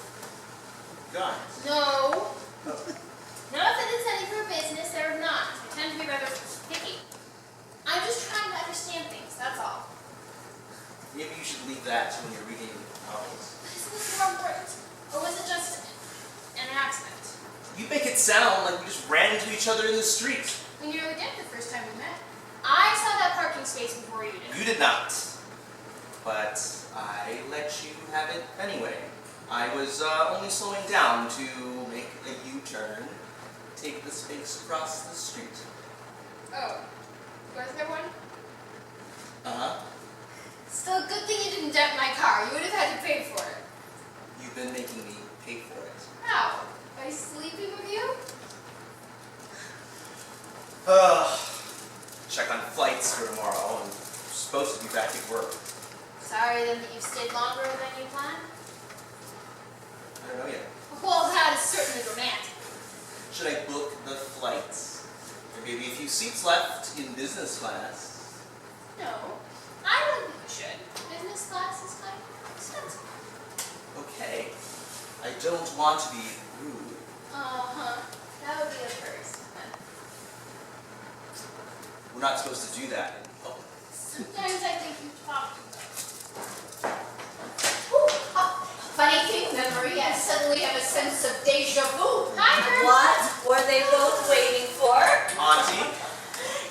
guys. No. Not that it's any for business, they're not. I tend to be rather picky. I'm just trying to understand things, that's all. Maybe you should leave that to when you're reading novels. Isn't this more important? Or was it just an accident? You make it sound like we just ran into each other in the street. We nearly did the first time we met. I saw that parking space before you did. You did not. But I let you have it anyway. I was only slowing down to make a U-turn, take the space across the street. Oh. Was there one? Uh-huh. Still, a good thing you didn't dent my car. You would have had to pay for it. You've been making me pay for it. How? By sleeping with you? Check on flights for tomorrow. I'm supposed to be back at work. Sorry then that you've stayed longer than you planned. I don't know yet. Well, that is certainly romantic. Should I book the flights? There may be a few seats left in business class. No. I don't think you should. Business class is kind of expensive. Okay. I don't want to be rude. Uh-huh. That would be a first. We're not supposed to do that in public. Sometimes I think you talk too much. Funny thing, memory, I suddenly have a sense of deja vu. Hi, Herb. What were they both waiting for? Auntie?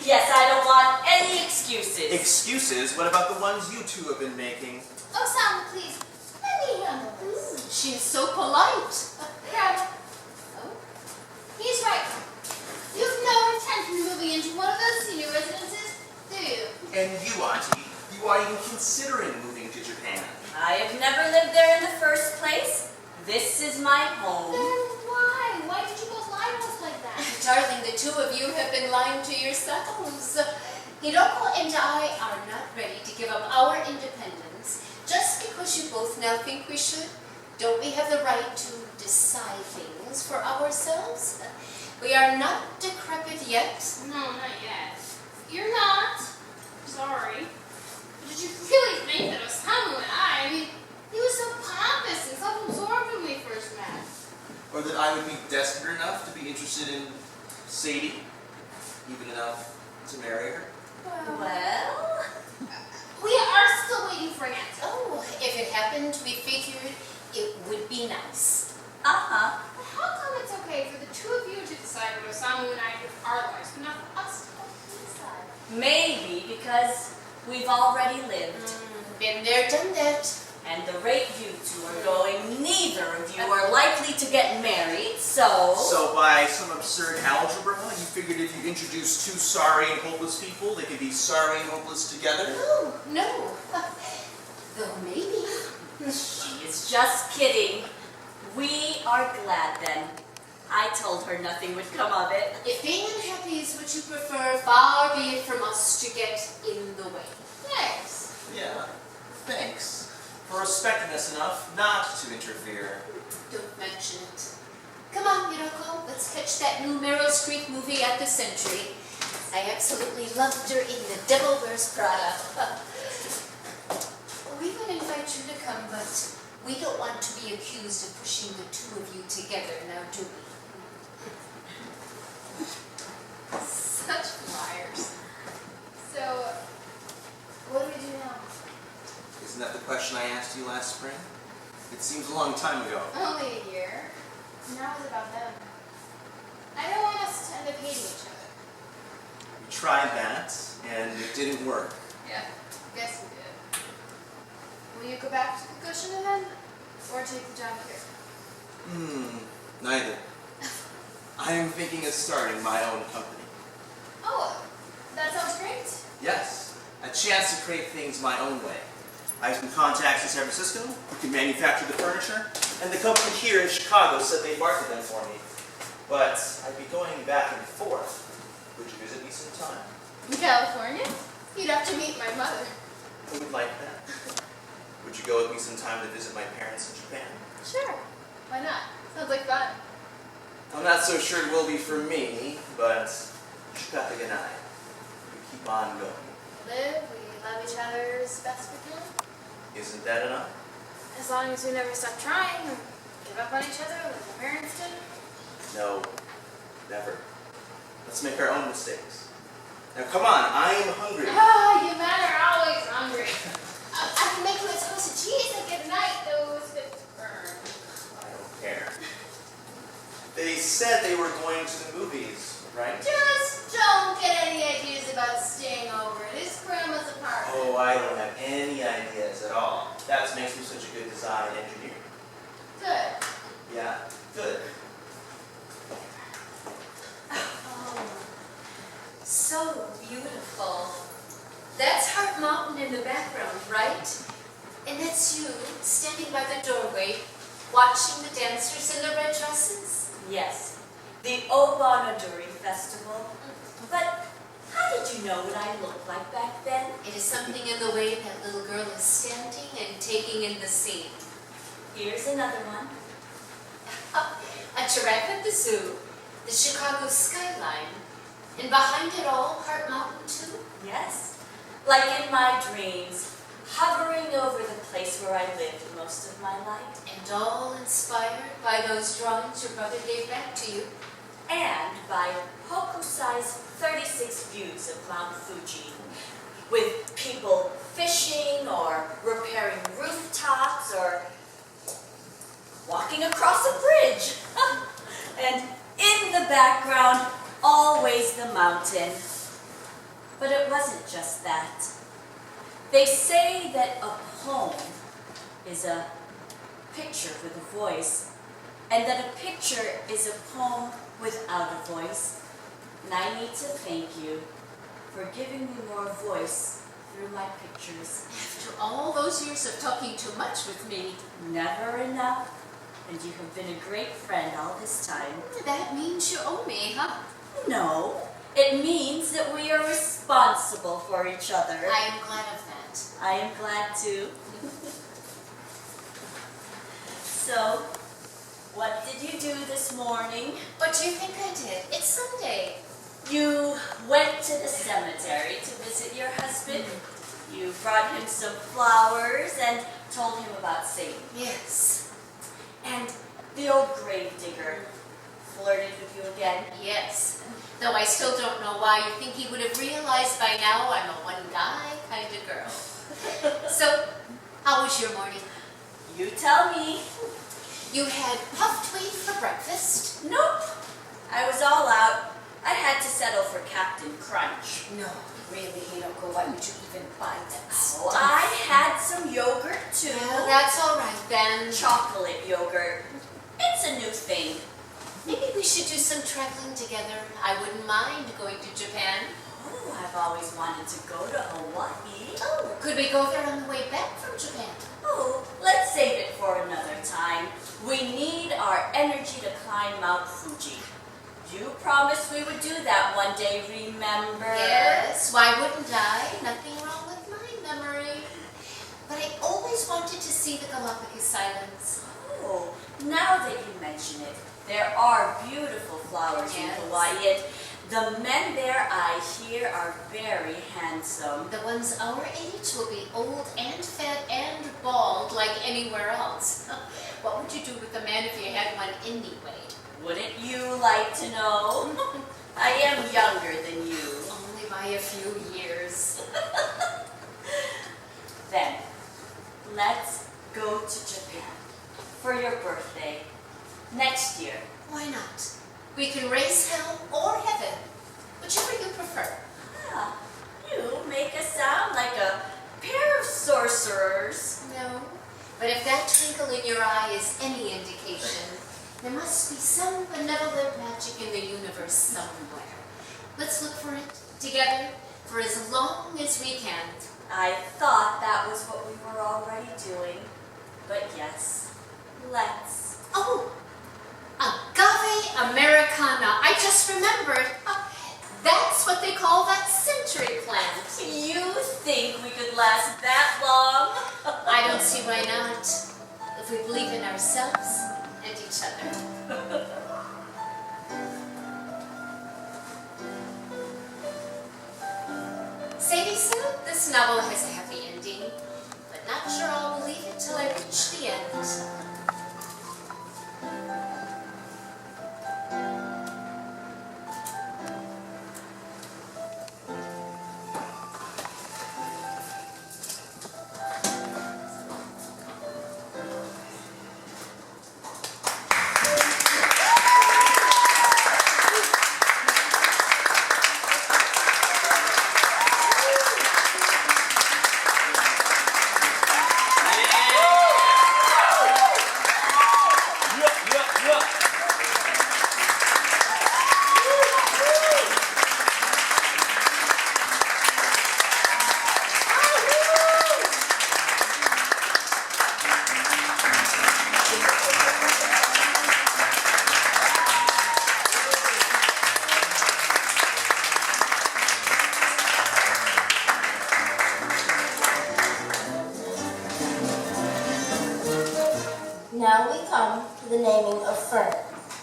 Yes, I don't want any excuses. Excuses? What about the ones you two have been making? Osama, please. Let me handle this. She is so polite. Grab. Oh. He's right. You've no intention of moving into one of those senior residences, do you? And you, Auntie, you are even considering moving to Japan. I have never lived there in the first place. This is my home. Then why? Why did you both lie to us like that? Darling, the two of you have been lying to yourselves. Hiroko and I are not ready to give up our independence just because you both now think we should. Don't we have the right to decide things for ourselves? We are not decrepit yet. No, not yet. You're not. Sorry. But did you really think that Osama and I mean, he was so pompous and self-absorbed when we first met. Or that I would be desperate enough to be interested in Sadie, even enough to marry her. Well, We are still waiting for an answer. Oh, if it happened, we figured it would be nice. uh-huh. But how come it's okay for the two of you to decide what Osama and I do with our lives, but not for us to decide? Maybe because we've already lived. Been there, done that. And the rate you two are going, neither of you are likely to get married, so... So by some absurd algebra, you figured if you introduce two sorry and hopeless people, they could be sorry and hopeless together? No. Though maybe. She is just kidding. We are glad then. I told her nothing would come of it. If being unhappy is what you prefer, far be it from us to get in the way. Thanks. Yeah, thanks. For respecting us enough not to interfere. Don't mention it. Come on, Hiroko, let's catch that new Meryl Streep movie at the Century. I absolutely loved her in The Devil Wears Prada. We would invite you to come, but we don't want to be accused of pushing the two of you together, now do we? Such liars. So, what do we do now? Isn't that the question I asked you last spring? It seems a long time ago. Only a year. Now it's about them. I don't want us to end up hating each other. We tried that, and it didn't work. Yeah, guess we did. Will you go back to Fukushima then? Or take the job here? Neither. I am thinking of starting my own company. Oh, that sounds great. Yes, a chance to create things my own way. I have some contacts in San Francisco who can manufacture the furniture, and the company here in Chicago said they'd market them for me. But I'd be going back and forth. Would you visit me sometime? In California? You'd have to meet my mother. I would like that. Would you go with me sometime to visit my parents in Japan? Sure. Why not? Sounds like fun. I'm not so sure it will be for me, but shikata ga nai. We keep on going. Live, we love each other as best we can. Isn't that enough? As long as we never stop trying or give up on each other like our parents did. No, never. Let's make our own mistakes. Now come on, I am hungry. Ah, you men are always hungry. I can make you a toast of cheese and good night, those bits burn. I don't care. They said they were going to the movies, right? Just don't get any ideas about staying over. This grandma's apartment. Oh, I don't have any ideas at all. That makes me such a good design engineer. Good. Yeah, good. Oh, so beautiful. That's Heart Mountain in the background, right? And that's you standing by the doorway, watching the dancers in the red dresses? Yes, the Obanadori Festival. But how did you know what I looked like back then? It is something in the way that little girl is standing and taking in the scene. Here's another one. A giraffe at the zoo, the Chicago skyline, and behind it all, Heart Mountain too? Yes, like in my dreams, hovering over the place where I lived most of my life. And all inspired by those drawings your brother gave back to you. And by Hokusai's 36 views of Mount Fuji, with people fishing or repairing rooftops or walking across a bridge. And in the background, always the mountain. But it wasn't just that. They say that a poem is a picture with a voice, and that a picture is a poem without a voice. And I need to thank you for giving me more voice through my pictures. After all those years of talking too much with me. Never enough. And you have been a great friend all this time. That means you owe me, huh? No, it means that we are responsible for each other. I am glad of that. I am glad too. So, what did you do this morning? What do you think I did? It's Sunday. You went to the cemetery to visit your husband. You brought him some flowers and told him about Sadie. Yes. And the old grave digger flirted with you again. Yes. Though I still don't know why you think he would have realized by now I'm a one-guy kind of girl. So, how was your morning? You tell me. You had puffed wheat for breakfast? Nope. I was all out. I had to settle for Captain Crunch. No, really, Hiroko, why would you even buy that Oh, stuff? I had some yogurt too. Well, that's all right then. Chocolate yogurt. It's a new thing. Maybe we should do some traveling together. I wouldn't mind going to Japan. Oh, I've always wanted to go to Hawaii. Oh, could we go there on the way back from Japan? Oh, let's save it for another time. We need our energy to climb Mount Fuji. You promised we would do that one day, remember? Yes, why wouldn't I? Nothing wrong with my memory. But I always wanted to see the Galapagos Islands. Oh, now that you mention it, there are beautiful flowers Yes. in Hawaii, and the men there, I hear, are very handsome. The ones our age will be old and fat and bald like anywhere else. What would you do with a man if you had one anyway? Wouldn't you like to know? I am younger than you. Only by a few years. Then, let's go to Japan for your birthday next year. Why not? We can race hell or heaven, whichever you prefer. Ah, you make us sound like a pair of sorcerers. No, but if that twinkle in your eye is any indication, there must be some benevolent magic in the universe somewhere. Let's look for it together for as long as we can. I thought that was what we were already doing, but yes, let's. Oh, agave americana. I just remembered. That's what they call that century plant. You think we could last that long? I don't see why not, if we believe in ourselves and each other. Sadie said this novel has a happy ending, but not sure I'll believe it till I reach the end. Now we come to the naming of fern.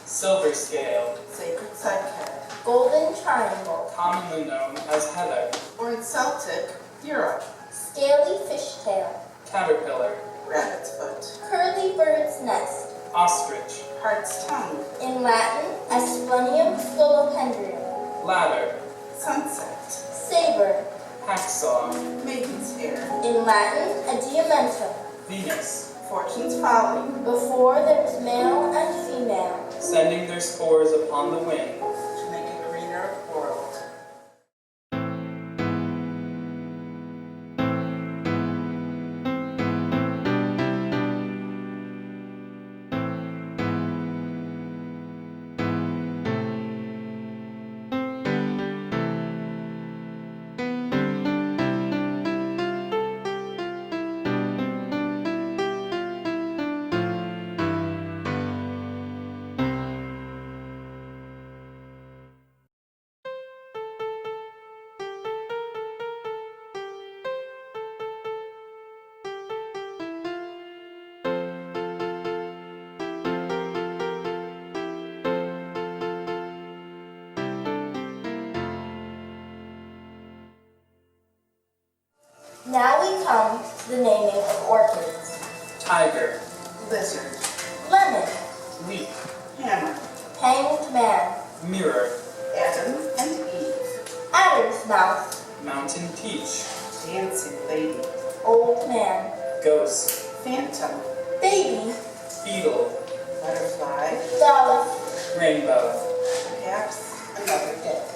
Silver scale, Sacred suncat. Golden triangle. commonly known as heather. Or in Celtic, Europe. Scaly fishtail. Caterpillar. Rabbit's foot. Curly bird's nest. Ostrich. Hart's tongue. In Latin, Asplenium scolopendrium. Ladder. Sunset. Saber. Hacksaw. Maiden's hair. In Latin, Adiamentum. Venus. Fortune's folly. Before there was male and female. Sending their spores upon the wing. To make a greener world. Now we come to the naming of orchids. Tiger. Lizard. Lemon. Leaf. Hammer. Hanged man. Mirror. Adam and Eve. Adder's mouth. Mountain peach. Dancing lady. Old man. Ghost. Phantom. Baby. Beetle. Butterfly. Dolphin. Rainbow. Perhaps another day.